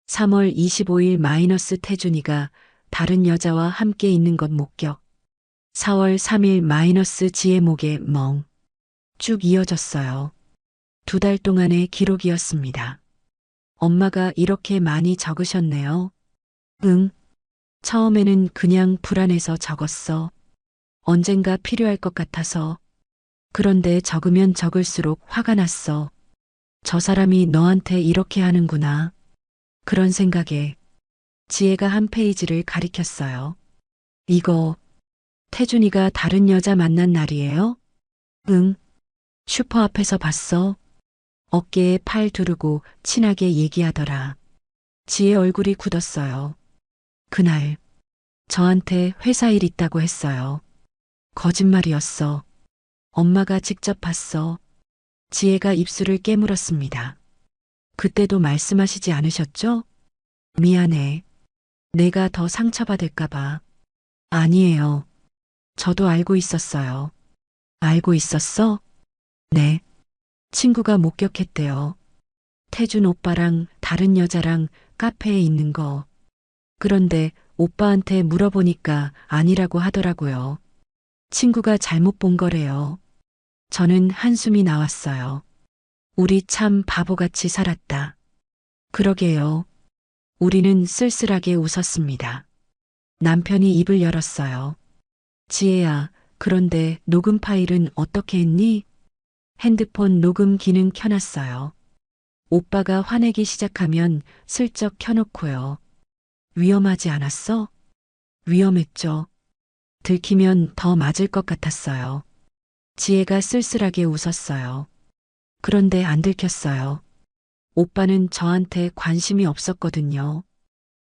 3월 25일 마이너스 태준이가 다른 여자와 함께 있는 것 목격. 4월 3일 마이너스 지혜 목에 멍. 쭉 이어졌어요. 2달 동안의 기록이었습니다. 엄마가 이렇게 많이 적으셨네요. 응. 처음에는 그냥 불안해서 적었어. 언젠가 필요할 것 같아서. 그런데 적으면 적을수록 화가 났어. 저 사람이 너한테 이렇게 하는구나. 그런 생각에 지혜가 한 페이지를 가리켰어요. 이거 태준이가 다른 여자 만난 날이에요? 응. 슈퍼 앞에서 봤어. 어깨에 팔 두르고 친하게 얘기하더라. 지혜 얼굴이 굳었어요. 그날 저한테 회사 일 있다고 했어요. 거짓말이었어. 엄마가 직접 봤어. 지혜가 입술을 깨물었습니다. 그때도 말씀하시지 않으셨죠? 미안해. 내가 더 상처받을까봐. 아니에요. 저도 알고 있었어요. 알고 있었어? 네. 친구가 목격했대요. 태준 오빠랑 다른 여자랑 카페에 있는 거. 그런데 오빠한테 물어보니까 아니라고 하더라고요. 친구가 잘못 본 거래요. 저는 한숨이 나왔어요. 우리 참 바보같이 살았다. 그러게요. 우리는 쓸쓸하게 웃었습니다. 남편이 입을 열었어요. 지혜야, 그런데 녹음 파일은 어떻게 했니? 핸드폰 녹음 기능 켜놨어요. 오빠가 화내기 시작하면 슬쩍 켜놓고요. 위험하지 않았어? 위험했죠. 들키면 더 맞을 것 같았어요. 지혜가 쓸쓸하게 웃었어요. 그런데 안 들켰어요. 오빠는 저한테 관심이 없었거든요.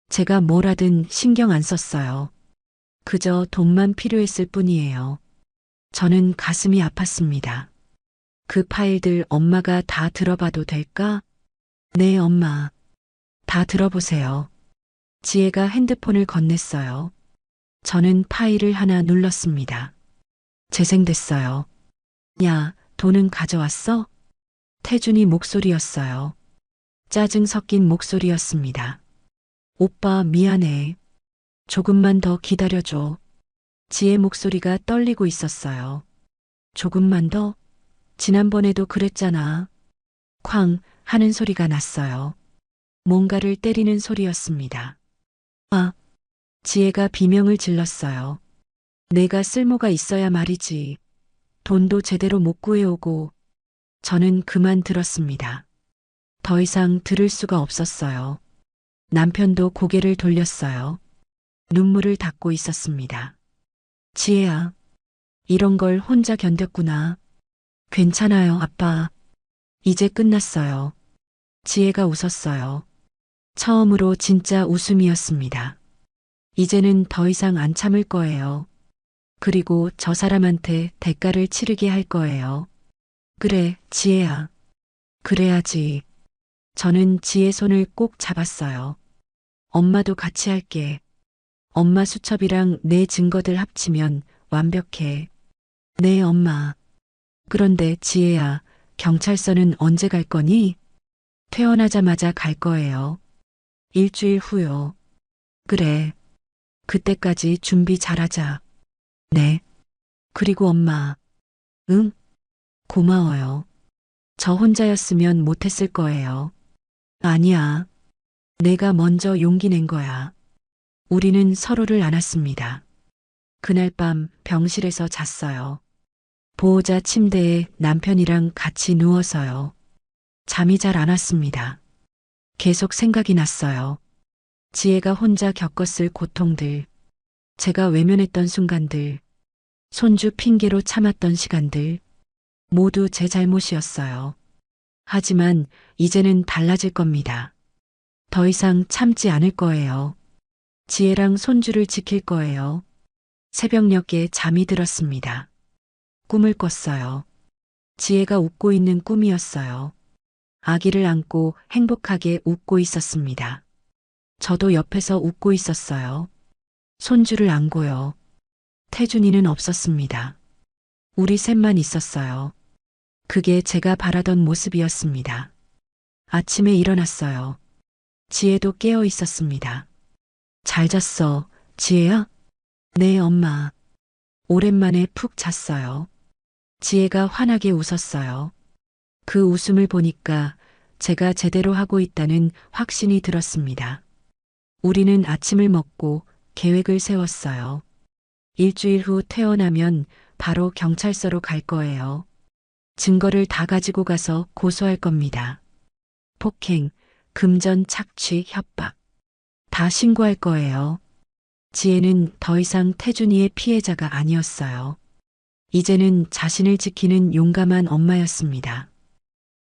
제가 뭘 하든 신경 안 썼어요. 그저 돈만 필요했을 뿐이에요. 저는 가슴이 아팠습니다. 그 파일들 엄마가 다 들어봐도 될까? 네, 엄마. 다 들어보세요. 지혜가 핸드폰을 건넸어요. 저는 파일을 하나 눌렀습니다. 재생됐어요. 야, 돈은 가져왔어? 태준이 목소리였어요. 짜증 섞인 목소리였습니다. 오빠 미안해. 조금만 더 기다려줘. 지혜 목소리가 떨리고 있었어요. 조금만 더? 지난번에도 그랬잖아. 쾅 하는 소리가 났어요. 뭔가를 때리는 소리였습니다. 아, 지혜가 비명을 질렀어요. 내가 쓸모가 있어야 말이지. 돈도 제대로 못 구해오고 저는 그만 들었습니다. 더 이상 들을 수가 없었어요. 남편도 고개를 돌렸어요. 눈물을 닦고 있었습니다. 지혜야, 이런 걸 혼자 견뎠구나. 괜찮아요, 아빠. 이제 끝났어요. 지혜가 웃었어요. 처음으로 진짜 웃음이었습니다. 이제는 더 이상 안 참을 거예요. 그리고 저 사람한테 대가를 치르게 할 거예요. 그래, 지혜야. 그래야지. 저는 지혜 손을 꼭 잡았어요. 엄마도 같이 할게. 엄마 수첩이랑 내 증거들 합치면 완벽해. 네, 엄마. 그런데 지혜야, 경찰서는 언제 갈 거니? 퇴원하자마자 갈 거예요. 일주일 후요. 그래. 그때까지 준비 잘하자. 네. 그리고 엄마. 응? 고마워요. 저 혼자였으면 못했을 거예요. 아니야. 내가 먼저 용기 낸 거야. 우리는 서로를 안았습니다. 그날 밤 병실에서 잤어요. 보호자 침대에 남편이랑 같이 누워서요. 잠이 잘 안 왔습니다. 계속 생각이 났어요. 지혜가 혼자 겪었을 고통들, 제가 외면했던 순간들, 손주 핑계로 참았던 시간들, 모두 제 잘못이었어요. 하지만 이제는 달라질 겁니다. 더 이상 참지 않을 거예요. 지혜랑 손주를 지킬 거예요. 새벽녘에 잠이 들었습니다. 꿈을 꿨어요. 지혜가 웃고 있는 꿈이었어요. 아기를 안고 행복하게 웃고 있었습니다. 저도 옆에서 웃고 있었어요. 손주를 안고요. 태준이는 없었습니다. 우리 셋만 있었어요. 그게 제가 바라던 모습이었습니다. 아침에 일어났어요. 지혜도 깨어 있었습니다. 잘 잤어, 지혜야? 네, 엄마. 오랜만에 푹 잤어요. 지혜가 환하게 웃었어요. 그 웃음을 보니까 제가 제대로 하고 있다는 확신이 들었습니다. 우리는 아침을 먹고 계획을 세웠어요. 일주일 후 퇴원하면 바로 경찰서로 갈 거예요. 증거를 다 가지고 가서 고소할 겁니다. 폭행, 금전 착취, 협박. 다 신고할 거예요. 지혜는 더 이상 태준이의 피해자가 아니었어요. 이제는 자신을 지키는 용감한 엄마였습니다.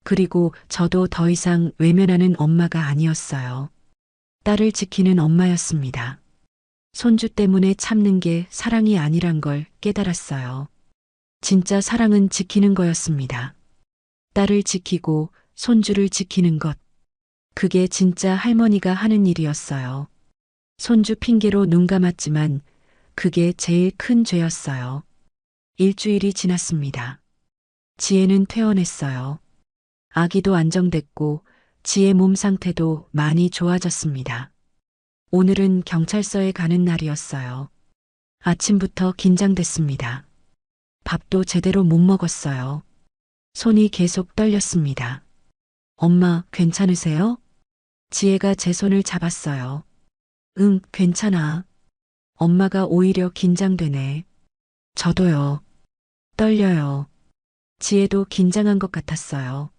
그리고 저도 더 이상 외면하는 엄마가 아니었어요. 딸을 지키는 엄마였습니다. 손주 때문에 참는 게 사랑이 아니란 걸 깨달았어요. 진짜 사랑은 지키는 거였습니다. 딸을 지키고 손주를 지키는 것. 그게 진짜 할머니가 하는 일이었어요. 손주 핑계로 눈 감았지만 그게 제일 큰 죄였어요. 일주일이 지났습니다. 지혜는 퇴원했어요. 아기도 안정됐고 지혜 몸 상태도 많이 좋아졌습니다. 오늘은 경찰서에 가는 날이었어요. 아침부터 긴장됐습니다. 밥도 제대로 못 먹었어요. 손이 계속 떨렸습니다. 엄마, 괜찮으세요? 지혜가 제 손을 잡았어요. 응, 괜찮아. 엄마가 오히려 긴장되네. 저도요. 떨려요. 지혜도 긴장한 것 같았어요.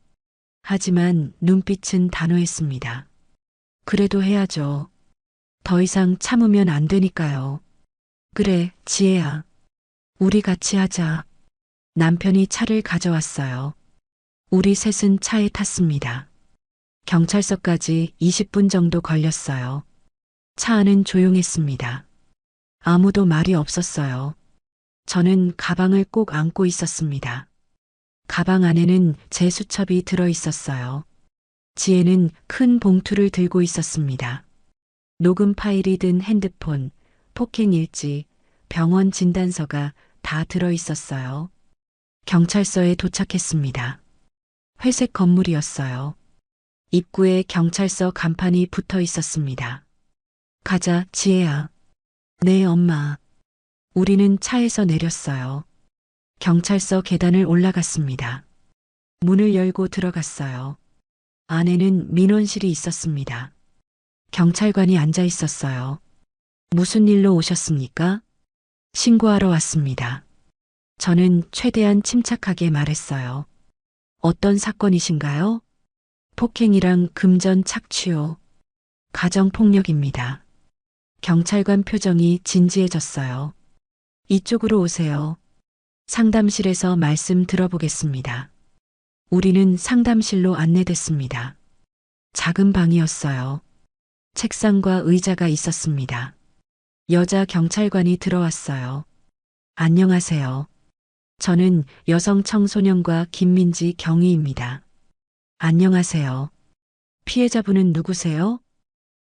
하지만 눈빛은 단호했습니다. 그래도 해야죠. 더 이상 참으면 안 되니까요. 그래, 지혜야. 우리 같이 하자. 남편이 차를 가져왔어요. 우리 셋은 차에 탔습니다. 경찰서까지 20분 정도 걸렸어요. 차 안은 조용했습니다. 아무도 말이 없었어요. 저는 가방을 꼭 안고 있었습니다. 가방 안에는 제 수첩이 들어 있었어요. 지혜는 큰 봉투를 들고 있었습니다. 녹음 파일이 든 핸드폰, 폭행 일지, 병원 진단서가 다 들어 있었어요. 경찰서에 도착했습니다. 회색 건물이었어요. 입구에 경찰서 간판이 붙어 있었습니다. 가자, 지혜야. 네, 엄마. 우리는 차에서 내렸어요. 경찰서 계단을 올라갔습니다. 문을 열고 들어갔어요. 안에는 민원실이 있었습니다. 경찰관이 앉아 있었어요. 무슨 일로 오셨습니까? 신고하러 왔습니다. 저는 최대한 침착하게 말했어요. 어떤 사건이신가요? 폭행이랑 금전 착취요. 가정폭력입니다. 경찰관 표정이 진지해졌어요. 이쪽으로 오세요. 상담실에서 말씀 들어보겠습니다. 우리는 상담실로 안내됐습니다. 작은 방이었어요. 책상과 의자가 있었습니다. 여자 경찰관이 들어왔어요. 안녕하세요. 저는 여성 청소년과 김민지 경위입니다. 안녕하세요. 피해자분은 누구세요?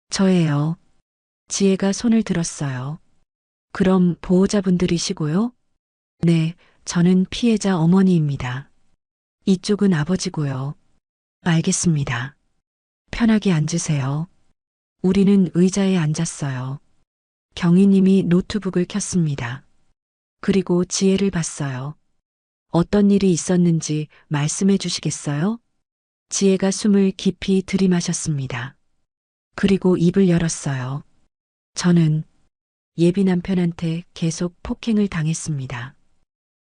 저예요. 지혜가 손을 들었어요. 그럼 보호자분들이시고요? 네, 저는 피해자 어머니입니다. 이쪽은 아버지고요. 알겠습니다. 편하게 앉으세요. 우리는 의자에 앉았어요. 경위님이 노트북을 켰습니다. 그리고 지혜를 봤어요. 어떤 일이 있었는지 말씀해 주시겠어요? 지혜가 숨을 깊이 들이마셨습니다. 그리고 입을 열었어요. 저는 예비 남편한테 계속 폭행을 당했습니다.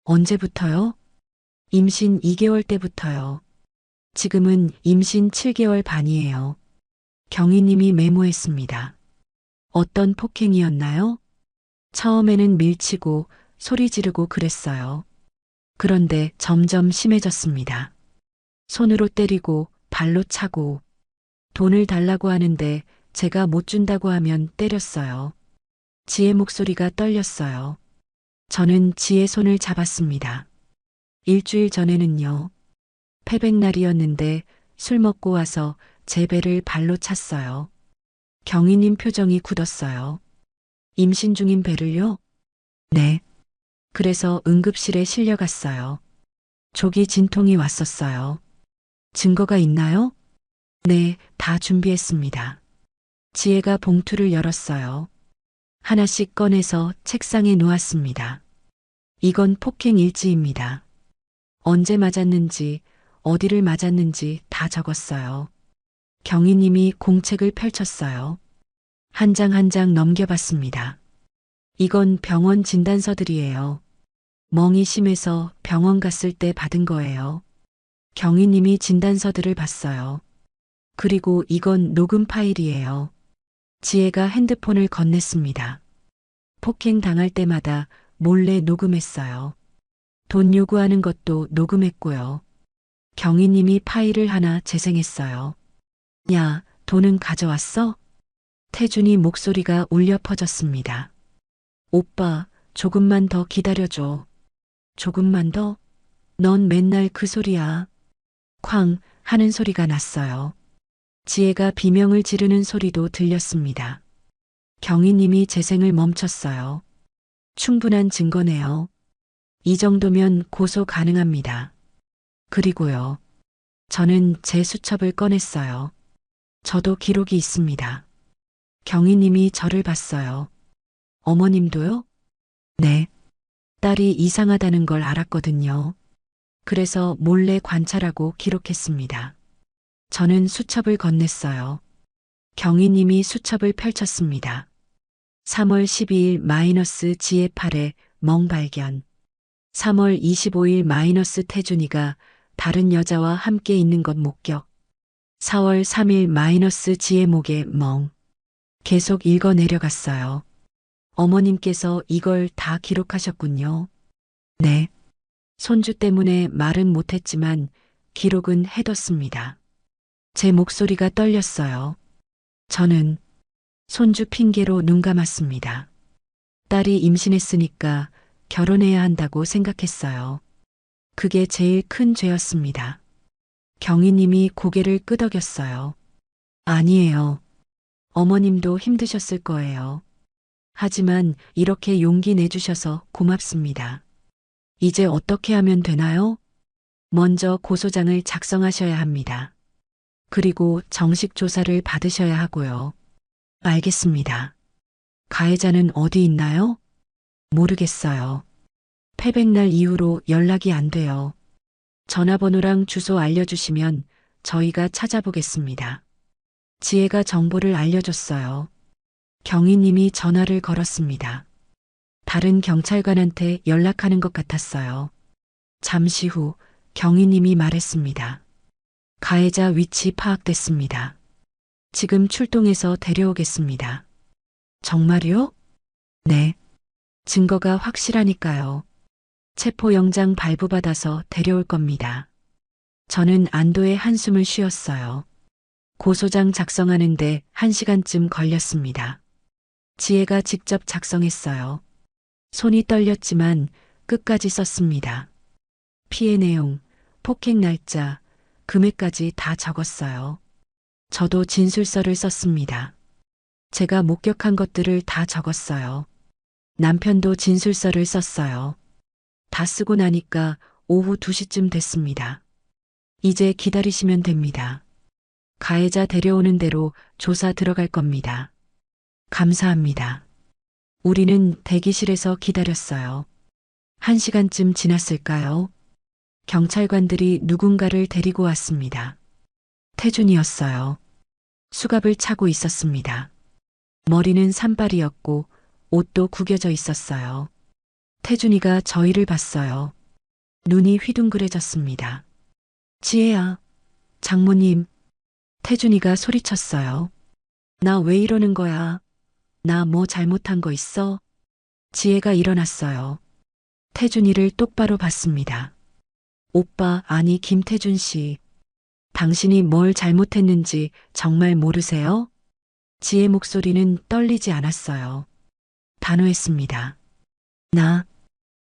언제부터요? 임신 2개월 때부터요. 지금은 임신 7개월 반이에요. 경위님이 메모했습니다. 어떤 폭행이었나요? 처음에는 밀치고 소리 지르고 그랬어요. 그런데 점점 심해졌습니다. 손으로 때리고 발로 차고 돈을 달라고 하는데 제가 못 준다고 하면 때렸어요. 지혜 목소리가 떨렸어요. 저는 지혜 손을 잡았습니다. 일주일 전에는요. 패백날이었는데 술 먹고 와서 제 배를 발로 찼어요. 경위님 표정이 굳었어요. 임신 중인 배를요? 네. 그래서 응급실에 실려갔어요. 조기 진통이 왔었어요. 증거가 있나요? 네, 다 준비했습니다. 지혜가 봉투를 열었어요. 하나씩 꺼내서 책상에 놓았습니다. 이건 폭행 일지입니다. 언제 맞았는지, 어디를 맞았는지 다 적었어요. 경위님이 공책을 펼쳤어요. 한 장 한 장 넘겨봤습니다. 이건 병원 진단서들이에요. 멍이 심해서 병원 갔을 때 받은 거예요. 경위님이 진단서들을 봤어요. 그리고 이건 녹음 파일이에요. 지혜가 핸드폰을 건넸습니다. 폭행 당할 때마다 몰래 녹음했어요. 돈 요구하는 것도 녹음했고요. 경희님이 파일을 하나 재생했어요. 야, 돈은 가져왔어? 태준이 목소리가 울려 퍼졌습니다. 오빠, 조금만 더 기다려줘. 조금만 더? 넌 맨날 그 소리야. 쾅 하는 소리가 났어요. 지혜가 비명을 지르는 소리도 들렸습니다. 경희님이 재생을 멈췄어요. 충분한 증거네요. 이 정도면 고소 가능합니다. 그리고요. 저는 제 수첩을 꺼냈어요. 저도 기록이 있습니다. 경희님이 저를 봤어요. 어머님도요? 네. 딸이 이상하다는 걸 알았거든요. 그래서 몰래 관찰하고 기록했습니다. 저는 수첩을 건넸어요. 경희님이 수첩을 펼쳤습니다. 3월 12일 마이너스 지혜 8회 멍 발견. 3월 25일 마이너스 태준이가 다른 여자와 함께 있는 것 목격. 4월 3일 마이너스 지혜 목에 멍. 계속 읽어 내려갔어요. 어머님께서 이걸 다 기록하셨군요. 네. 손주 때문에 말은 못했지만 기록은 해뒀습니다. 제 목소리가 떨렸어요. 저는 손주 핑계로 눈 감았습니다. 딸이 임신했으니까 결혼해야 한다고 생각했어요. 그게 제일 큰 죄였습니다. 경희님이 고개를 끄덕였어요. 아니에요. 어머님도 힘드셨을 거예요. 하지만 이렇게 용기 내주셔서 고맙습니다. 이제 어떻게 하면 되나요? 먼저 고소장을 작성하셔야 합니다. 그리고 정식 조사를 받으셔야 하고요. 알겠습니다. 가해자는 어디 있나요? 모르겠어요. 패백날 이후로 연락이 안 돼요. 전화번호랑 주소 알려주시면 저희가 찾아보겠습니다. 지혜가 정보를 알려줬어요. 경희님이 전화를 걸었습니다. 다른 경찰관한테 연락하는 것 같았어요. 잠시 후 경희님이 말했습니다. 가해자 위치 파악됐습니다. 지금 출동해서 데려오겠습니다. 정말요? 네. 증거가 확실하니까요. 체포영장 발부받아서 데려올 겁니다. 저는 안도의 한숨을 쉬었어요. 고소장 작성하는데 1시간쯤 걸렸습니다. 지혜가 직접 작성했어요. 손이 떨렸지만 끝까지 썼습니다. 피해 내용, 폭행 날짜, 금액까지 다 적었어요. 저도 진술서를 썼습니다. 제가 목격한 것들을 다 적었어요. 남편도 진술서를 썼어요. 다 쓰고 나니까 오후 2시쯤 됐습니다. 이제 기다리시면 됩니다. 가해자 데려오는 대로 조사 들어갈 겁니다. 감사합니다. 우리는 대기실에서 기다렸어요. 1시간쯤 지났을까요? 경찰관들이 누군가를 데리고 왔습니다. 태준이었어요. 수갑을 차고 있었습니다. 머리는 산발이었고 옷도 구겨져 있었어요. 태준이가 저희를 봤어요. 눈이 휘둥그레졌습니다. 지혜야, 장모님. 태준이가 소리쳤어요. 나 왜 이러는 거야? 나 뭐 잘못한 거 있어? 지혜가 일어났어요. 태준이를 똑바로 봤습니다. 오빠, 아니 김태준 씨. 당신이 뭘 잘못했는지 정말 모르세요? 지혜 목소리는 떨리지 않았어요. 단호했습니다.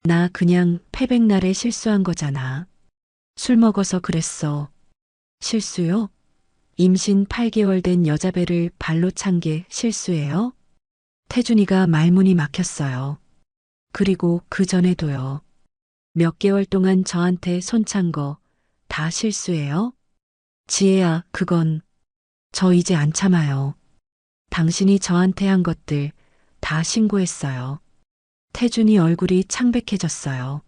나 그냥 패백날에 실수한 거잖아. 술 먹어서 그랬어. 실수요? 임신 8개월 된 여자 배를 발로 찬 게 실수예요? 태준이가 말문이 막혔어요. 그리고 그 전에도요. 몇 개월 동안 저한테 손 찬 거 다 실수예요? 지혜야, 그건 저 이제 안 참아요. 당신이 저한테 한 것들 다 신고했어요. 태준이 얼굴이 창백해졌어요.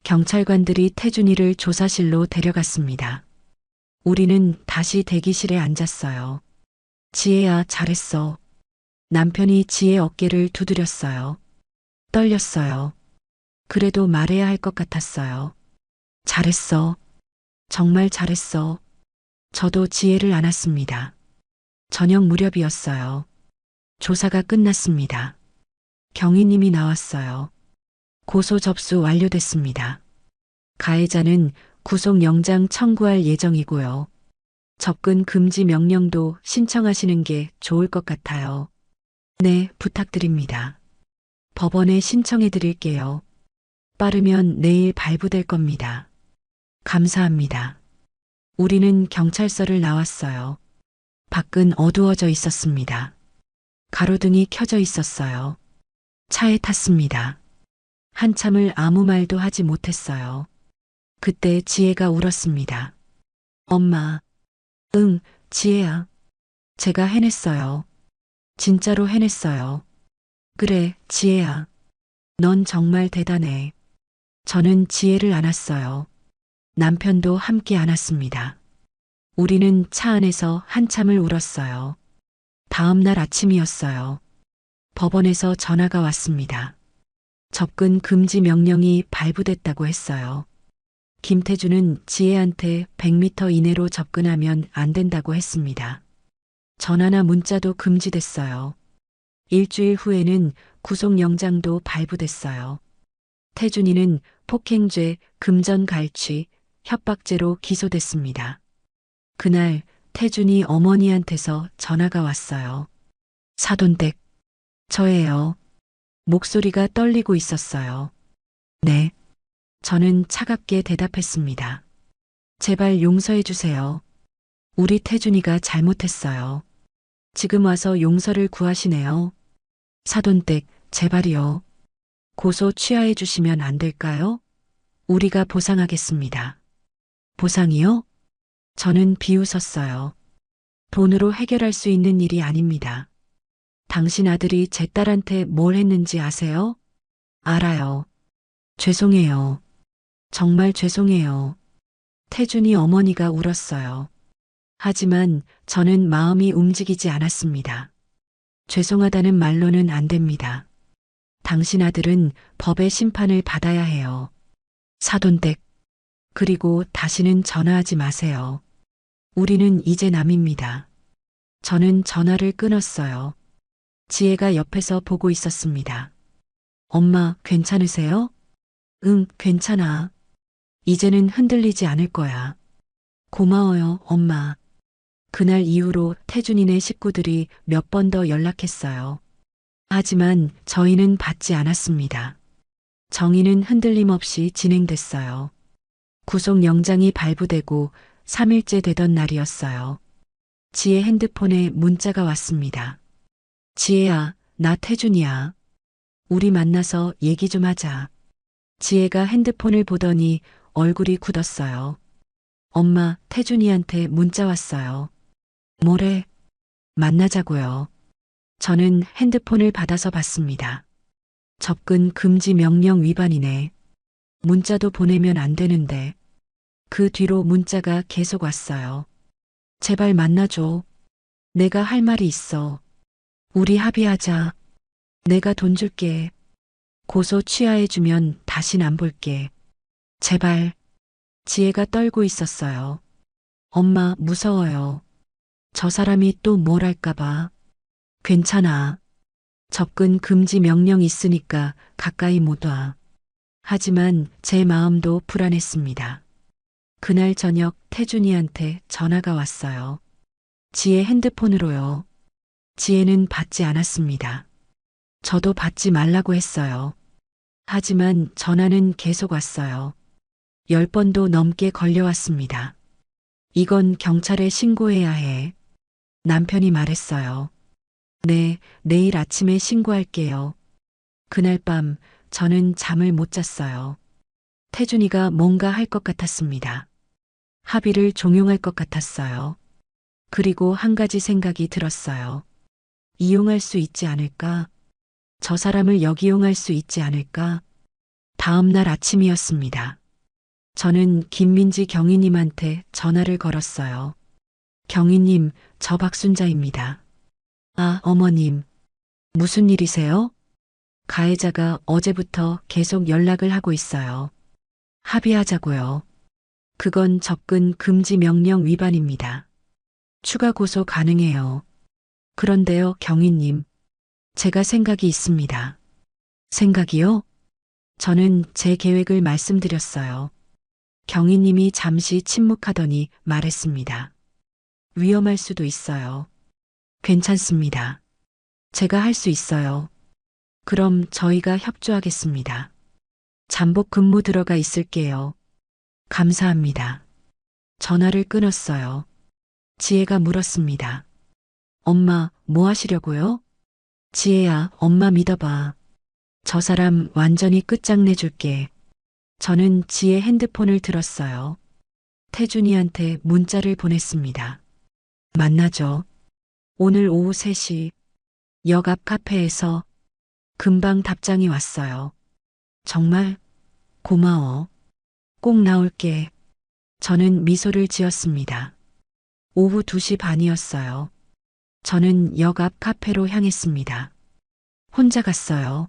경찰관들이 태준이를 조사실로 데려갔습니다. 우리는 다시 대기실에 앉았어요. 지혜야, 잘했어. 남편이 지혜 어깨를 두드렸어요. 떨렸어요. 그래도 말해야 할 것 같았어요. 잘했어. 정말 잘했어. 저도 지혜를 안았습니다. 저녁 무렵이었어요. 조사가 끝났습니다. 경위님이 나왔어요. 고소 접수 완료됐습니다. 가해자는 구속영장 청구할 예정이고요. 접근 금지 명령도 신청하시는 게 좋을 것 같아요. 네, 부탁드립니다. 법원에 신청해 드릴게요. 빠르면 내일 발부될 겁니다. 감사합니다. 우리는 경찰서를 나왔어요. 밖은 어두워져 있었습니다. 가로등이 켜져 있었어요. 차에 탔습니다. 한참을 아무 말도 하지 못했어요. 그때 지혜가 울었습니다. 엄마. 응, 지혜야. 제가 해냈어요. 진짜로 해냈어요. 그래, 지혜야. 넌 정말 대단해. 저는 지혜를 안았어요. 남편도 함께 안았습니다. 우리는 차 안에서 한참을 울었어요. 다음 날 아침이었어요. 법원에서 전화가 왔습니다. 접근 금지 명령이 발부됐다고 했어요. 김태준은 지혜한테 100m 이내로 접근하면 안 된다고 했습니다. 전화나 문자도 금지됐어요. 일주일 후에는 구속영장도 발부됐어요. 태준이는 폭행죄, 금전갈취, 협박죄로 기소됐습니다. 그날 태준이 어머니한테서 전화가 왔어요. 사돈댁, 저예요. 목소리가 떨리고 있었어요. 네. 저는 차갑게 대답했습니다. 제발 용서해 주세요. 우리 태준이가 잘못했어요. 지금 와서 용서를 구하시네요. 사돈댁, 제발이요. 고소 취하해 주시면 안 될까요? 우리가 보상하겠습니다. 보상이요? 저는 비웃었어요. 돈으로 해결할 수 있는 일이 아닙니다. 당신 아들이 제 딸한테 뭘 했는지 아세요? 알아요. 죄송해요. 정말 죄송해요. 태준이 어머니가 울었어요. 하지만 저는 마음이 움직이지 않았습니다. 죄송하다는 말로는 안 됩니다. 당신 아들은 법의 심판을 받아야 해요. 사돈댁. 그리고 다시는 전화하지 마세요. 우리는 이제 남입니다. 저는 전화를 끊었어요. 지혜가 옆에서 보고 있었습니다. 엄마, 괜찮으세요? 응, 괜찮아. 이제는 흔들리지 않을 거야. 고마워요, 엄마. 그날 이후로 태준이네 식구들이 몇 번 더 연락했어요. 하지만 저희는 받지 않았습니다. 정의는 흔들림 없이 진행됐어요. 구속영장이 발부되고 3일째 되던 날이었어요. 지혜 핸드폰에 문자가 왔습니다. 지혜야, 나 태준이야. 우리 만나서 얘기 좀 하자. 지혜가 핸드폰을 보더니 얼굴이 굳었어요. 엄마, 태준이한테 문자 왔어요. 뭐래? 만나자고요. 저는 핸드폰을 받아서 봤습니다. 접근 금지 명령 위반이네. 문자도 보내면 안 되는데. 그 뒤로 문자가 계속 왔어요. 제발 만나줘. 내가 할 말이 있어. 우리 합의하자. 내가 돈 줄게. 고소 취하해주면 다신 안 볼게. 제발. 지혜가 떨고 있었어요. 엄마, 무서워요. 저 사람이 또 뭘 할까봐. 괜찮아. 접근 금지 명령 있으니까 가까이 못 와. 하지만 제 마음도 불안했습니다. 그날 저녁 태준이한테 전화가 왔어요. 지혜 핸드폰으로요. 지혜는 받지 않았습니다. 저도 받지 말라고 했어요. 하지만 전화는 계속 왔어요. 10번도 넘게 걸려왔습니다. 이건 경찰에 신고해야 해. 남편이 말했어요. 네, 내일 아침에 신고할게요. 그날 밤 저는 잠을 못 잤어요. 태준이가 뭔가 할 것 같았습니다. 합의를 종용할 것 같았어요. 그리고 한 가지 생각이 들었어요. 이용할 수 있지 않을까? 저 사람을 역이용할 수 있지 않을까? 다음 날 아침이었습니다. 저는 김민지 경위님한테 전화를 걸었어요. 경위님, 저 박순자입니다. 아, 어머님. 무슨 일이세요? 가해자가 어제부터 계속 연락을 하고 있어요. 합의하자고요. 그건 접근 금지 명령 위반입니다. 추가 고소 가능해요. 그런데요, 경위님. 제가 생각이 있습니다. 생각이요? 저는 제 계획을 말씀드렸어요. 경위님이 잠시 침묵하더니 말했습니다. 위험할 수도 있어요. 괜찮습니다. 제가 할 수 있어요. 그럼 저희가 협조하겠습니다. 잠복 근무 들어가 있을게요. 감사합니다. 전화를 끊었어요. 지혜가 물었습니다. 엄마, 뭐 하시려고요? 지혜야, 엄마 믿어봐. 저 사람 완전히 끝장내줄게. 저는 지혜 핸드폰을 들었어요. 태준이한테 문자를 보냈습니다. 만나죠. 오늘 오후 3시 역 앞 카페에서. 금방 답장이 왔어요. 정말 고마워. 꼭 나올게. 저는 미소를 지었습니다. 오후 2시 반이었어요. 저는 역 앞 카페로 향했습니다. 혼자 갔어요.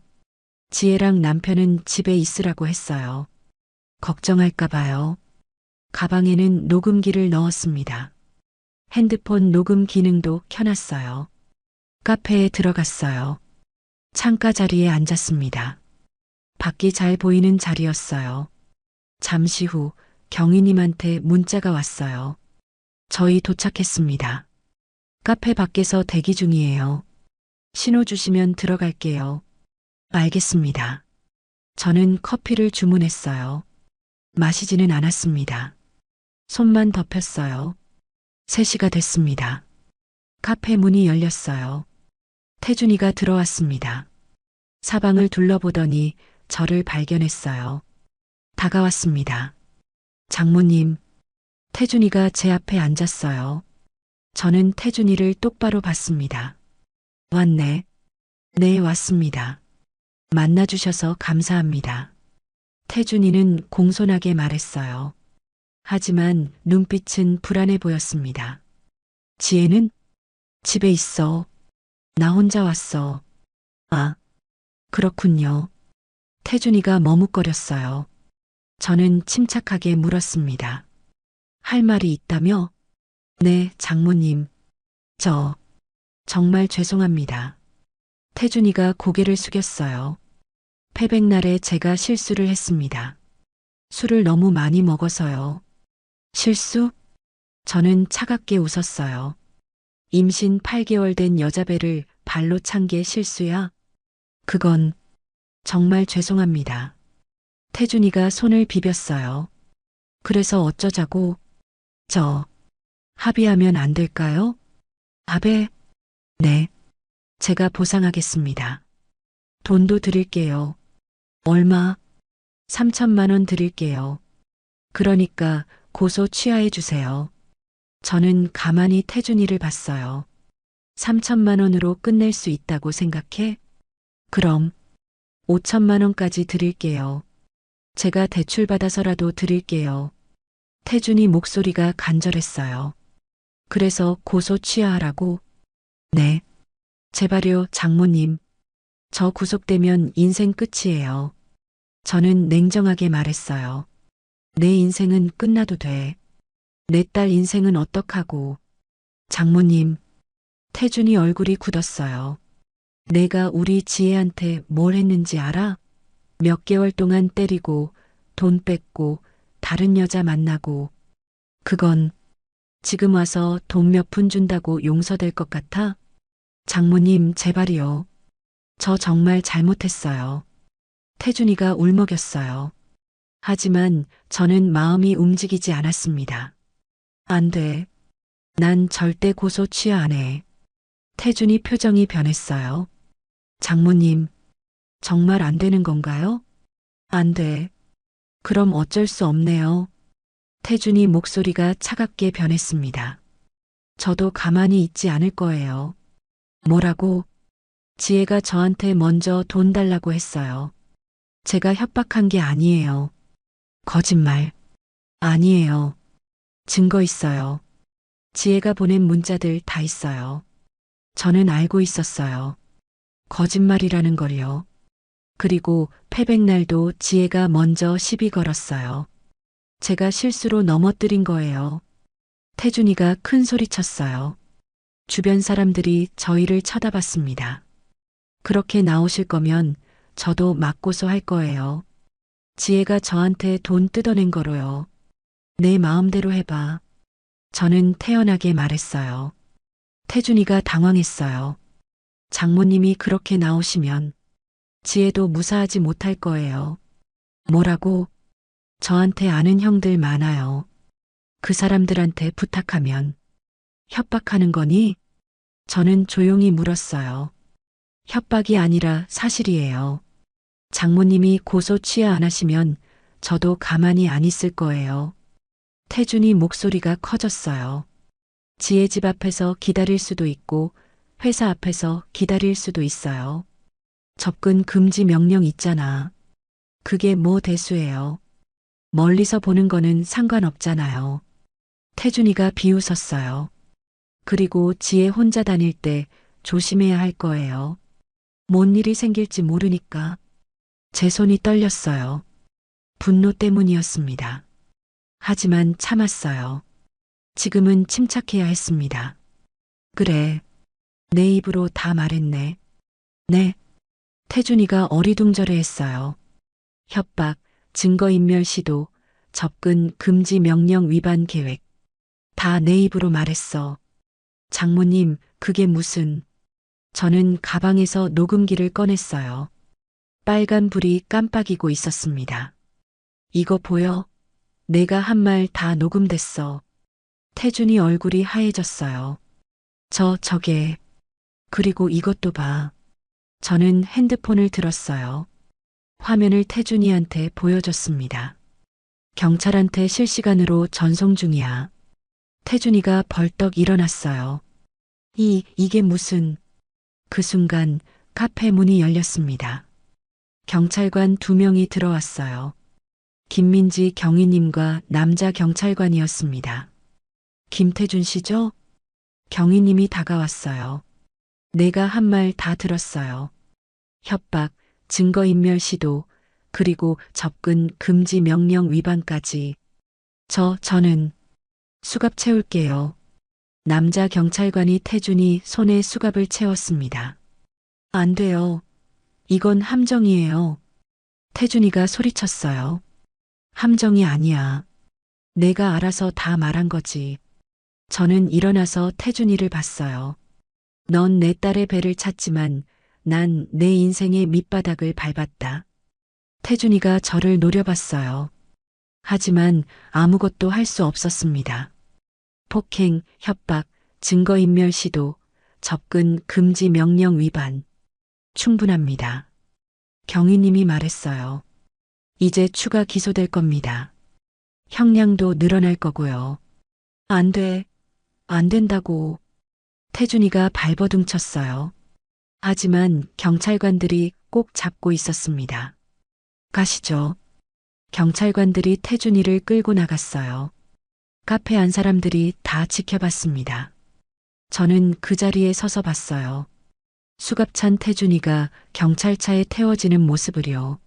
지혜랑 남편은 집에 있으라고 했어요. 걱정할까 봐요. 가방에는 녹음기를 넣었습니다. 핸드폰 녹음 기능도 켜놨어요. 카페에 들어갔어요. 창가 자리에 앉았습니다. 밖이 잘 보이는 자리였어요. 잠시 후 경위님한테 문자가 왔어요. 저희 도착했습니다. 카페 밖에서 대기 중이에요. 신호 주시면 들어갈게요. 알겠습니다. 저는 커피를 주문했어요. 마시지는 않았습니다. 손만 덮였어요. 3시가 됐습니다. 카페 문이 열렸어요. 태준이가 들어왔습니다. 사방을 둘러보더니 저를 발견했어요. 다가왔습니다. 장모님, 태준이가 제 앞에 앉았어요. 저는 태준이를 똑바로 봤습니다. 왔네. 네, 왔습니다. 만나주셔서 감사합니다. 태준이는 공손하게 말했어요. 하지만 눈빛은 불안해 보였습니다. 지혜는? 집에 있어. 나 혼자 왔어. 아, 그렇군요. 태준이가 머뭇거렸어요. 저는 침착하게 물었습니다. 할 말이 있다며? 네, 장모님. 정말 죄송합니다. 태준이가 고개를 숙였어요. 패백날에 제가 실수를 했습니다. 술을 너무 많이 먹어서요. 실수? 저는 차갑게 웃었어요. 임신 8개월 된 여자 배를 발로 찬 게 실수야? 그건 정말 죄송합니다. 태준이가 손을 비볐어요. 그래서 어쩌자고? 합의하면 안 될까요? 합의? 네. 제가 보상하겠습니다. 돈도 드릴게요. 얼마? 3천만 원 드릴게요. 그러니까 고소 취하해 주세요. 저는 가만히 태준이를 봤어요. 3천만 원으로 끝낼 수 있다고 생각해? 그럼 5천만 원까지 드릴게요. 제가 대출받아서라도 드릴게요. 태준이 목소리가 간절했어요. 그래서 고소 취하하라고? 네. 제발요, 장모님. 저 구속되면 인생 끝이에요. 저는 냉정하게 말했어요. 내 인생은 끝나도 돼. 내 딸 인생은 어떡하고. 장모님. 태준이 얼굴이 굳었어요. 내가 우리 지혜한테 뭘 했는지 알아? 몇 개월 동안 때리고 돈 뺏고 다른 여자 만나고. 그건 지금 와서 돈 몇 푼 준다고 용서될 것 같아? 장모님, 제발이요. 저 정말 잘못했어요. 태준이가 울먹였어요. 하지만 저는 마음이 움직이지 않았습니다. 안 돼. 난 절대 고소 취하 안 해. 태준이 표정이 변했어요. 장모님, 정말 안 되는 건가요? 안 돼. 그럼 어쩔 수 없네요. 태준이 목소리가 차갑게 변했습니다. 저도 가만히 있지 않을 거예요. 뭐라고? 지혜가 저한테 먼저 돈 달라고 했어요. 제가 협박한 게 아니에요. 거짓말. 아니에요. 증거 있어요. 지혜가 보낸 문자들 다 있어요. 저는 알고 있었어요. 거짓말이라는 걸요. 그리고 패백날도 지혜가 먼저 시비 걸었어요. 제가 실수로 넘어뜨린 거예요. 태준이가 큰 소리 쳤어요. 주변 사람들이 저희를 쳐다봤습니다. 그렇게 나오실 거면 저도 맞고서 할 거예요. 지혜가 저한테 돈 뜯어낸 거로요. 내 마음대로 해봐. 저는 태연하게 말했어요. 태준이가 당황했어요. 장모님이 그렇게 나오시면 지혜도 무사하지 못할 거예요. 뭐라고? 저한테 아는 형들 많아요. 그 사람들한테 부탁하면 협박하는 거니? 저는 조용히 물었어요. 협박이 아니라 사실이에요. 장모님이 고소 취하 안 하시면 저도 가만히 안 있을 거예요. 태준이 목소리가 커졌어요. 지혜 집 앞에서 기다릴 수도 있고 회사 앞에서 기다릴 수도 있어요. 접근 금지 명령 있잖아. 그게 뭐 대수예요. 멀리서 보는 거는 상관없잖아요. 태준이가 비웃었어요. 그리고 지혜 혼자 다닐 때 조심해야 할 거예요. 뭔 일이 생길지 모르니까. 제 손이 떨렸어요. 분노 때문이었습니다. 하지만 참았어요. 지금은 침착해야 했습니다. 그래. 내 입으로 다 말했네. 네. 태준이가 어리둥절해 했어요. 협박, 증거인멸 시도, 접근 금지 명령 위반 계획. 다 내 입으로 말했어. 장모님, 그게 무슨. 저는 가방에서 녹음기를 꺼냈어요. 빨간 불이 깜빡이고 있었습니다. 이거 보여? 내가 한 말 다 녹음됐어. 태준이 얼굴이 하얘졌어요. 저게. 그리고 이것도 봐. 저는 핸드폰을 들었어요. 화면을 태준이한테 보여줬습니다. 경찰한테 실시간으로 전송 중이야. 태준이가 벌떡 일어났어요. 이게 무슨. 그 순간 카페 문이 열렸습니다. 경찰관 2명이 들어왔어요. 김민지 경위님과 남자 경찰관이었습니다. 김태준 씨죠? 경위님이 다가왔어요. 내가 한 말 다 들었어요. 협박, 증거인멸 시도, 그리고 접근 금지 명령 위반까지. 저는 수갑 채울게요. 남자 경찰관이 태준이 손에 수갑을 채웠습니다. 안 돼요. 이건 함정이에요. 태준이가 소리쳤어요. 함정이 아니야. 내가 알아서 다 말한 거지. 저는 일어나서 태준이를 봤어요. 넌 내 딸의 배를 찼지만 난 내 인생의 밑바닥을 밟았다. 태준이가 저를 노려봤어요. 하지만 아무것도 할 수 없었습니다. 폭행, 협박, 증거인멸 시도, 접근 금지 명령 위반. 충분합니다. 경위님이 말했어요. 이제 추가 기소될 겁니다. 형량도 늘어날 거고요. 안 돼. 안 된다고. 태준이가 발버둥 쳤어요. 하지만 경찰관들이 꼭 잡고 있었습니다. 가시죠. 경찰관들이 태준이를 끌고 나갔어요. 카페 안 사람들이 다 지켜봤습니다. 저는 그 자리에 서서 봤어요. 수갑찬 태준이가 경찰차에 태워지는 모습을요.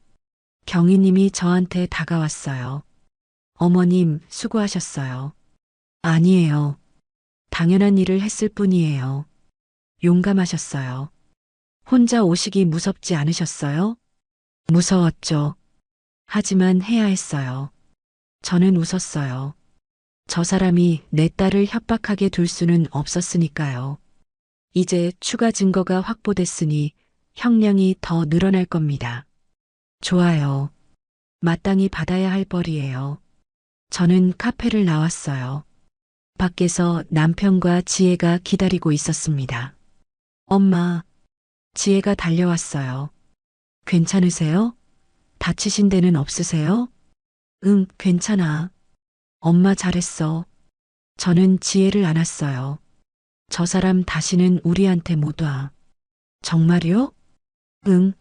경위님이 저한테 다가왔어요. 어머님, 수고하셨어요. 아니에요. 당연한 일을 했을 뿐이에요. 용감하셨어요. 혼자 오시기 무섭지 않으셨어요? 무서웠죠. 하지만 해야 했어요. 저는 웃었어요. 저 사람이 내 딸을 협박하게 둘 수는 없었으니까요. 이제 추가 증거가 확보됐으니 형량이 더 늘어날 겁니다. 좋아요. 마땅히 받아야 할 벌이에요. 저는 카페를 나왔어요. 밖에서 남편과 지혜가 기다리고 있었습니다. 엄마, 지혜가 달려왔어요. 괜찮으세요? 다치신 데는 없으세요? 응, 괜찮아. 엄마 잘했어. 저는 지혜를 안았어요. 저 사람 다시는 우리한테 못 와. 정말요? 응.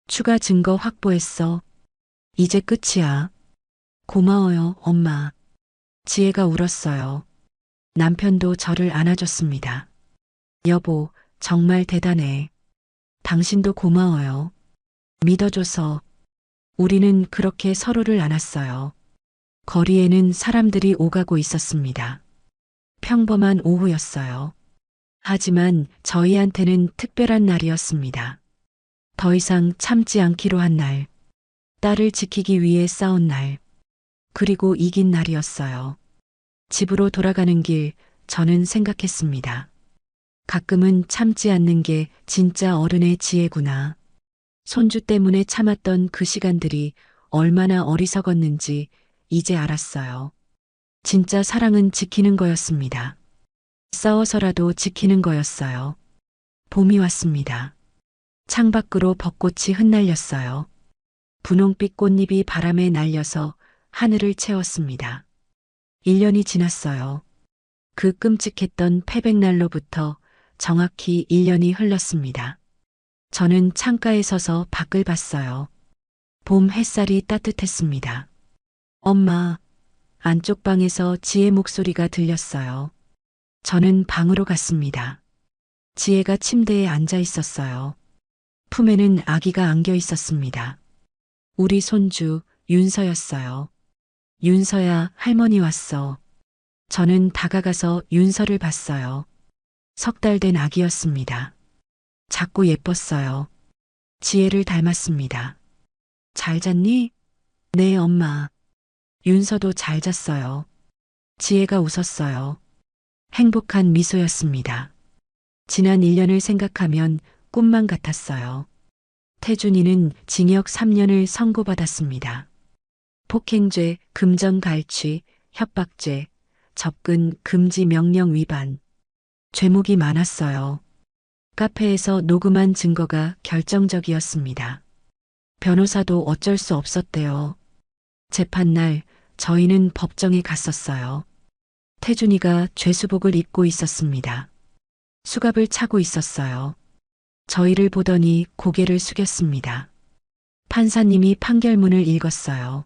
추가 증거 확보했어. 이제 끝이야. 고마워요, 엄마. 지혜가 울었어요. 남편도 저를 안아줬습니다. 여보, 정말 대단해. 당신도 고마워요. 믿어줘서. 우리는 그렇게 서로를 안았어요. 거리에는 사람들이 오가고 있었습니다. 평범한 오후였어요. 하지만 저희한테는 특별한 날이었습니다. 더 이상 참지 않기로 한 날, 딸을 지키기 위해 싸운 날, 그리고 이긴 날이었어요. 집으로 돌아가는 길, 저는 생각했습니다. 가끔은 참지 않는 게 진짜 어른의 지혜구나. 손주 때문에 참았던 그 시간들이 얼마나 어리석었는지 이제 알았어요. 진짜 사랑은 지키는 거였습니다. 싸워서라도 지키는 거였어요. 봄이 왔습니다. 창밖으로 벚꽃이 흩날렸어요. 분홍빛 꽃잎이 바람에 날려서 하늘을 채웠습니다. 1년이 지났어요. 그 끔찍했던 패백날로부터 정확히 1년이 흘렀습니다. 저는 창가에 서서 밖을 봤어요. 봄 햇살이 따뜻했습니다. 엄마, 안쪽 방에서 지혜 목소리가 들렸어요. 저는 방으로 갔습니다. 지혜가 침대에 앉아 있었어요. 품에는 아기가 안겨 있었습니다. 우리 손주 윤서였어요. 윤서야, 할머니 왔어. 저는 다가가서 윤서를 봤어요. 3달 된 아기였습니다. 작고 예뻤어요. 지혜를 닮았습니다. 잘 잤니? 네, 엄마. 윤서도 잘 잤어요. 지혜가 웃었어요. 행복한 미소였습니다. 지난 1년을 생각하면 꿈만 같았어요. 태준이는 징역 3년을 선고받았습니다. 폭행죄, 금전 갈취, 협박죄, 접근 금지 명령 위반. 죄목이 많았어요. 카페에서 녹음한 증거가 결정적이었습니다. 변호사도 어쩔 수 없었대요. 재판날 저희는 법정에 갔었어요. 태준이가 죄수복을 입고 있었습니다. 수갑을 차고 있었어요. 저희를 보더니 고개를 숙였습니다. 판사님이 판결문을 읽었어요.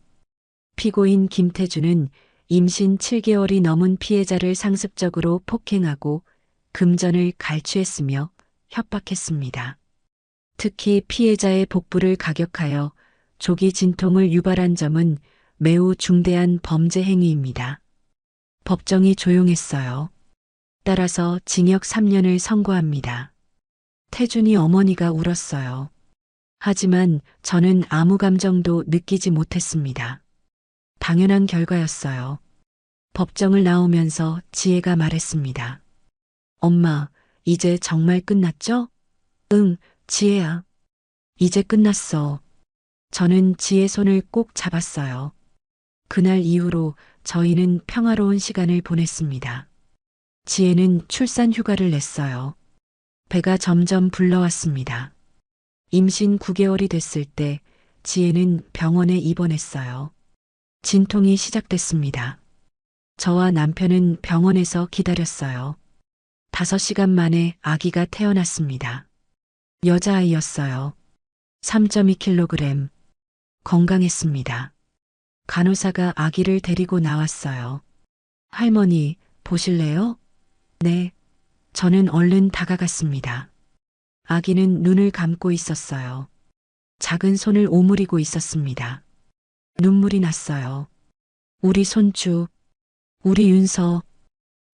피고인 김태준은 임신 7개월이 넘은 피해자를 상습적으로 폭행하고 금전을 갈취했으며 협박했습니다. 특히 피해자의 복부를 가격하여 조기 진통을 유발한 점은 매우 중대한 범죄 행위입니다. 법정이 조용했어요. 따라서 징역 3년을 선고합니다. 태준이 어머니가 울었어요. 하지만 저는 아무 감정도 느끼지 못했습니다. 당연한 결과였어요. 법정을 나오면서 지혜가 말했습니다. 엄마, 이제 정말 끝났죠? 응, 지혜야. 이제 끝났어. 저는 지혜 손을 꼭 잡았어요. 그날 이후로 저희는 평화로운 시간을 보냈습니다. 지혜는 출산 휴가를 냈어요. 배가 점점 불러왔습니다. 임신 9개월이 됐을 때 지혜는 병원에 입원했어요. 진통이 시작됐습니다. 저와 남편은 병원에서 기다렸어요. 5시간 만에 아기가 태어났습니다. 여자아이였어요. 3.2kg. 건강했습니다. 간호사가 아기를 데리고 나왔어요. 할머니, 보실래요? 네. 저는 얼른 다가갔습니다. 아기는 눈을 감고 있었어요. 작은 손을 오므리고 있었습니다. 눈물이 났어요. 우리 손주, 우리 윤서,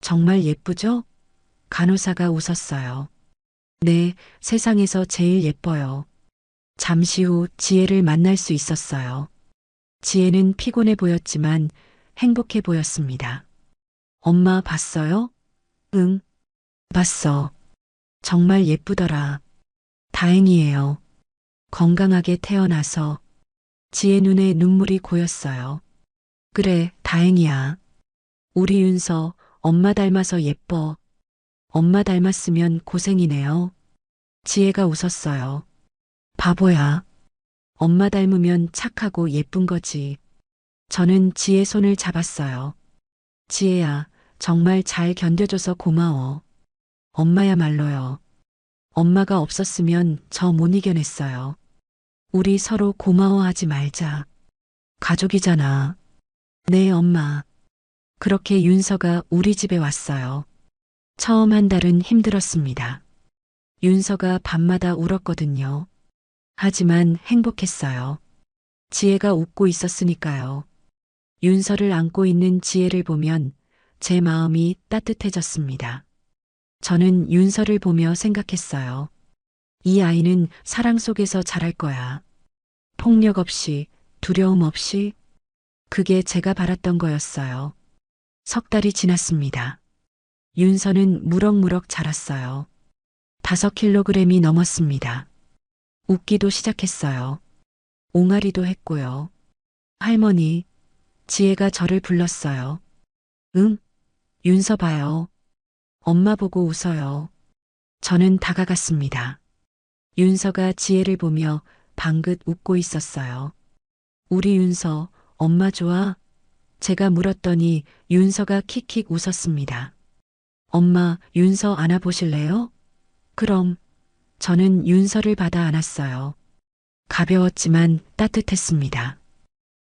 정말 예쁘죠? 간호사가 웃었어요. 네, 세상에서 제일 예뻐요. 잠시 후 지혜를 만날 수 있었어요. 지혜는 피곤해 보였지만 행복해 보였습니다. 엄마 봤어요? 응, 봤어. 정말 예쁘더라. 다행이에요. 건강하게 태어나서. 지혜 눈에 눈물이 고였어요. 그래, 다행이야. 우리 윤서, 엄마 닮아서 예뻐. 엄마 닮았으면 고생이네요. 지혜가 웃었어요. 바보야. 엄마 닮으면 착하고 예쁜 거지. 저는 지혜 손을 잡았어요. 지혜야, 정말 잘 견뎌줘서 고마워. 엄마야말로요. 엄마가 없었으면 저 못 이겨냈어요. 우리 서로 고마워하지 말자. 가족이잖아. 네, 엄마. 그렇게 윤서가 우리 집에 왔어요. 처음 한 달은 힘들었습니다. 윤서가 밤마다 울었거든요. 하지만 행복했어요. 지혜가 웃고 있었으니까요. 윤서를 안고 있는 지혜를 보면 제 마음이 따뜻해졌습니다. 저는 윤서를 보며 생각했어요. 이 아이는 사랑 속에서 자랄 거야. 폭력 없이, 두려움 없이. 그게 제가 바랐던 거였어요. 석 달이 지났습니다. 윤서는 무럭무럭 자랐어요. 5kg이 넘었습니다. 웃기도 시작했어요. 옹알이도 했고요. 할머니, 지혜가 저를 불렀어요. 응? 윤서 봐요. 엄마 보고 웃어요. 저는 다가갔습니다. 윤서가 지혜를 보며 방긋 웃고 있었어요. 우리 윤서, 엄마 좋아? 제가 물었더니 윤서가 킥킥 웃었습니다. 엄마, 윤서 안아보실래요? 그럼. 저는 윤서를 받아 안았어요. 가벼웠지만 따뜻했습니다.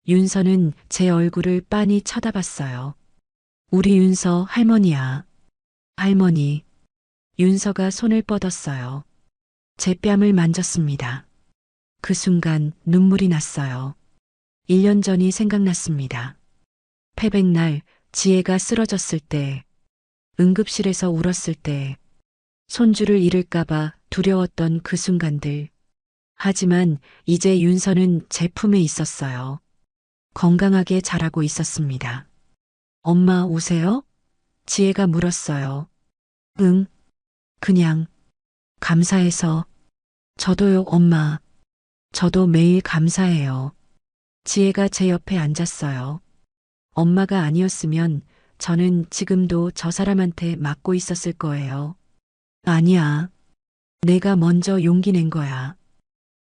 윤서는 제 얼굴을 빤히 쳐다봤어요. 우리 윤서 할머니야. 할머니. 윤서가 손을 뻗었어요. 제 뺨을 만졌습니다. 그 순간 눈물이 났어요. 1년 전이 생각났습니다. 패백날 지혜가 쓰러졌을 때, 응급실에서 울었을 때, 손주를 잃을까봐 두려웠던 그 순간들. 하지만 이제 윤서는 제 품에 있었어요. 건강하게 자라고 있었습니다. 엄마 오세요? 지혜가 물었어요. 응, 그냥 감사해서. 저도요, 엄마. 저도 매일 감사해요. 지혜가 제 옆에 앉았어요. 엄마가 아니었으면 저는 지금도 저 사람한테 맞고 있었을 거예요. 아니야. 내가 먼저 용기 낸 거야.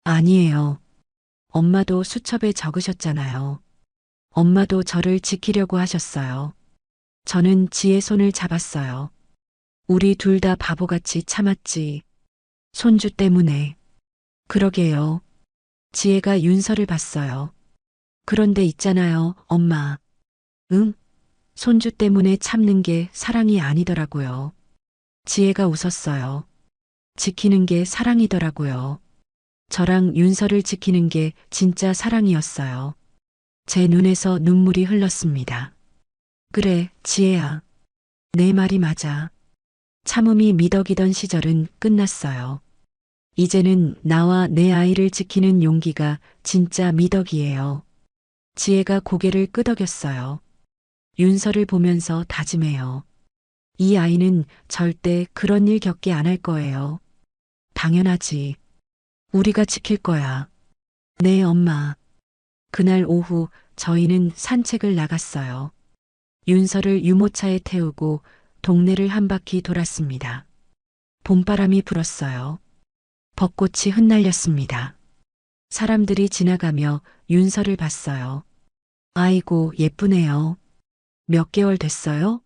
아니에요. 엄마도 수첩에 적으셨잖아요. 엄마도 저를 지키려고 하셨어요. 저는 지혜 손을 잡았어요. 우리 둘 다 바보같이 참았지. 손주 때문에. 그러게요. 지혜가 윤서를 봤어요. 그런데 있잖아요, 엄마. 응? 손주 때문에 참는 게 사랑이 아니더라고요. 지혜가 웃었어요. 지키는 게 사랑이더라고요. 저랑 윤서를 지키는 게 진짜 사랑이었어요. 제 눈에서 눈물이 흘렀습니다. 그래, 지혜야. 내 말이 맞아. 참음이 미덕이던 시절은 끝났어요. 이제는 나와 내 아이를 지키는 용기가 진짜 미덕이에요. 지혜가 고개를 끄덕였어요. 윤서를 보면서 다짐해요. 이 아이는 절대 그런 일 겪게 안 할 거예요. 당연하지. 우리가 지킬 거야. 네, 엄마. 그날 오후 저희는 산책을 나갔어요. 윤서를 유모차에 태우고 동네를 한 바퀴 돌았습니다. 봄바람이 불었어요. 벚꽃이 흩날렸습니다. 사람들이 지나가며 윤서를 봤어요. 아이고, 예쁘네요. 몇 개월 됐어요?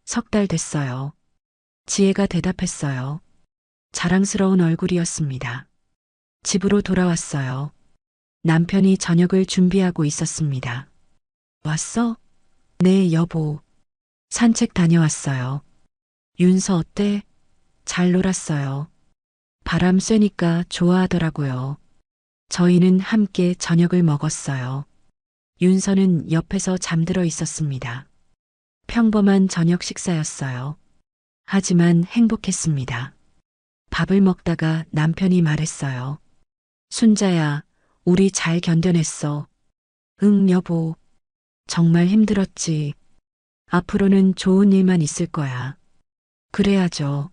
3달 됐어요. 지혜가 대답했어요. 자랑스러운 얼굴이었습니다. 집으로 돌아왔어요. 남편이 저녁을 준비하고 있었습니다. 왔어? 네, 여보. 산책 다녀왔어요. 윤서 어때? 잘 놀았어요. 바람 쐬니까 좋아하더라고요. 저희는 함께 저녁을 먹었어요. 윤서는 옆에서 잠들어 있었습니다. 평범한 저녁 식사였어요. 하지만 행복했습니다. 밥을 먹다가 남편이 말했어요. 순자야, 우리 잘 견뎌냈어. 응, 여보. 정말 힘들었지. 앞으로는 좋은 일만 있을 거야. 그래야죠.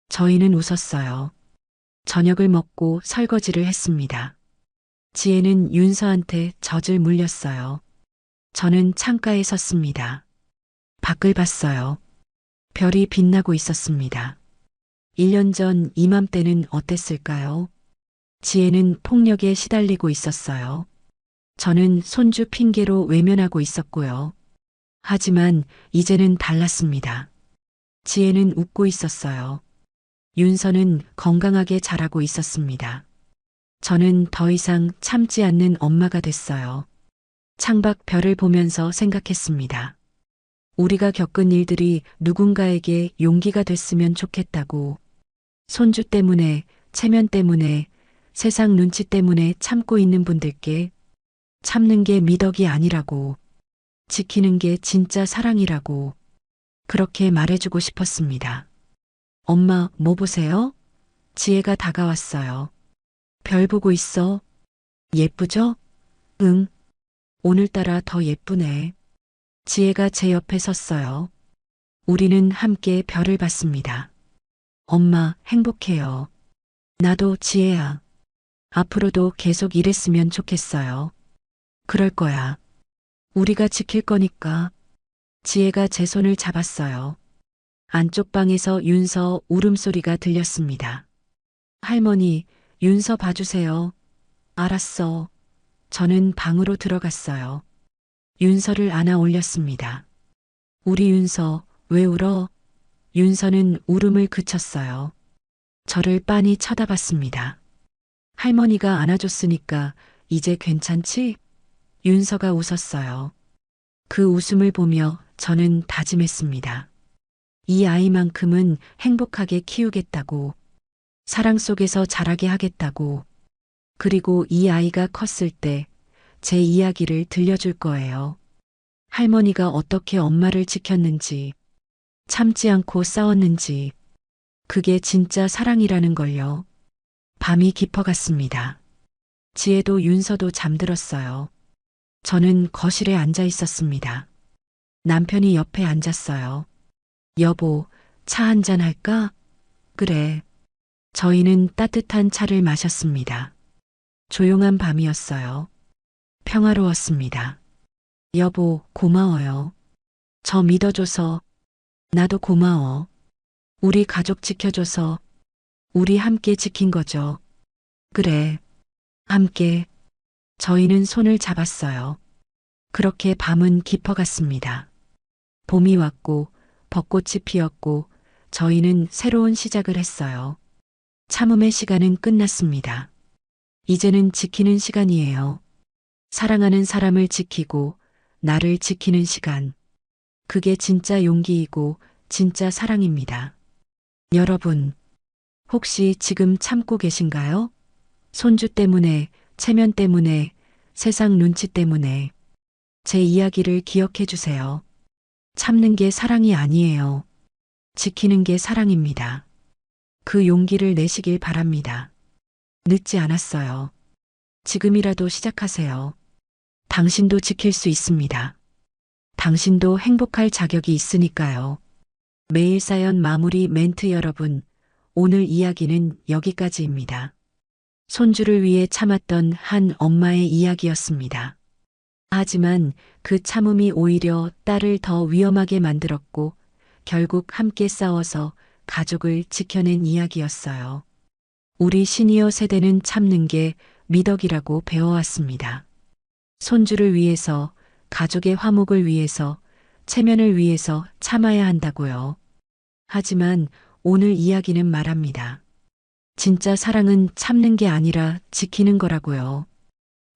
저희는 웃었어요. 저녁을 먹고 설거지를 했습니다. 지혜는 윤서한테 젖을 물렸어요. 저는 창가에 섰습니다. 밖을 봤어요. 별이 빛나고 있었습니다. 1년 전 이맘때는 어땠을까요? 지혜는 폭력에 시달리고 있었어요. 저는 손주 핑계로 외면하고 있었고요. 하지만 이제는 달랐습니다. 지혜는 웃고 있었어요. 윤서는 건강하게 자라고 있었습니다. 저는 더 이상 참지 않는 엄마가 됐어요. 창밖 별을 보면서 생각했습니다. 우리가 겪은 일들이 누군가에게 용기가 됐으면 좋겠다고. 손주 때문에, 체면 때문에, 세상 눈치 때문에 참고 있는 분들께 참는 게 미덕이 아니라고. 지키는 게 진짜 사랑이라고 그렇게 말해주고 싶었습니다. 엄마, 뭐 보세요? 지혜가 다가왔어요. 별 보고 있어. 예쁘죠? 응. 오늘따라 더 예쁘네. 지혜가 제 옆에 섰어요. 우리는 함께 별을 봤습니다. 엄마, 행복해요. 나도 지혜야. 앞으로도 계속 이랬으면 좋겠어요. 그럴 거야. 우리가 지킬 거니까. 지혜가 제 손을 잡았어요. 안쪽 방에서 윤서 울음소리가 들렸습니다. 할머니, 윤서 봐주세요. 알았어. 저는 방으로 들어갔어요. 윤서를 안아 올렸습니다. 우리 윤서, 왜 울어? 윤서는 울음을 그쳤어요. 저를 빤히 쳐다봤습니다. 할머니가 안아줬으니까 이제 괜찮지? 윤서가 웃었어요. 그 웃음을 보며 저는 다짐했습니다. 이 아이만큼은 행복하게 키우겠다고, 사랑 속에서 자라게 하겠다고, 그리고 이 아이가 컸을 때 제 이야기를 들려줄 거예요. 할머니가 어떻게 엄마를 지켰는지, 참지 않고 싸웠는지, 그게 진짜 사랑이라는 걸요. 밤이 깊어갔습니다. 지혜도 윤서도 잠들었어요. 저는 거실에 앉아 있었습니다. 남편이 옆에 앉았어요. 여보, 차 한잔 할까? 그래. 저희는 따뜻한 차를 마셨습니다. 조용한 밤이었어요. 평화로웠습니다. 여보, 고마워요. 저 믿어줘서. 나도 고마워. 우리 가족 지켜줘서. 우리 함께 지킨 거죠. 그래. 함께. 저희는 손을 잡았어요. 그렇게 밤은 깊어갔습니다. 봄이 왔고, 벚꽃이 피었고, 저희는 새로운 시작을 했어요. 참음의 시간은 끝났습니다. 이제는 지키는 시간이에요. 사랑하는 사람을 지키고, 나를 지키는 시간. 그게 진짜 용기이고, 진짜 사랑입니다. 여러분, 혹시 지금 참고 계신가요? 손주 때문에, 체면 때문에, 세상 눈치 때문에. 제 이야기를 기억해 주세요. 참는 게 사랑이 아니에요. 지키는 게 사랑입니다. 그 용기를 내시길 바랍니다. 늦지 않았어요. 지금이라도 시작하세요. 당신도 지킬 수 있습니다. 당신도 행복할 자격이 있으니까요. 매일 사연 마무리 멘트 여러분, 오늘 이야기는 여기까지입니다. 손주를 위해 참았던 한 엄마의 이야기였습니다. 하지만 그 참음이 오히려 딸을 더 위험하게 만들었고 결국 함께 싸워서 가족을 지켜낸 이야기였어요. 우리 시니어 세대는 참는 게 미덕이라고 배워왔습니다. 손주를 위해서, 가족의 화목을 위해서, 체면을 위해서 참아야 한다고요. 하지만 오늘 이야기는 말합니다. 진짜 사랑은 참는 게 아니라 지키는 거라고요.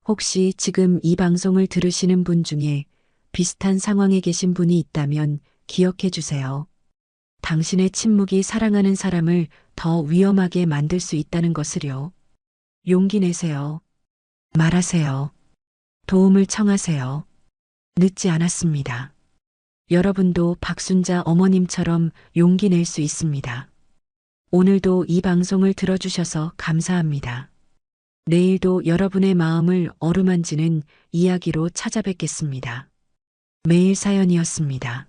혹시 지금 이 방송을 들으시는 분 중에 비슷한 상황에 계신 분이 있다면 기억해 주세요. 당신의 침묵이 사랑하는 사람을 더 위험하게 만들 수 있다는 것을요. 용기 내세요. 말하세요. 도움을 청하세요. 늦지 않았습니다. 여러분도 박순자 어머님처럼 용기 낼 수 있습니다. 오늘도 이 방송을 들어주셔서 감사합니다. 내일도 여러분의 마음을 어루만지는 이야기로 찾아뵙겠습니다. 매일 사연이었습니다.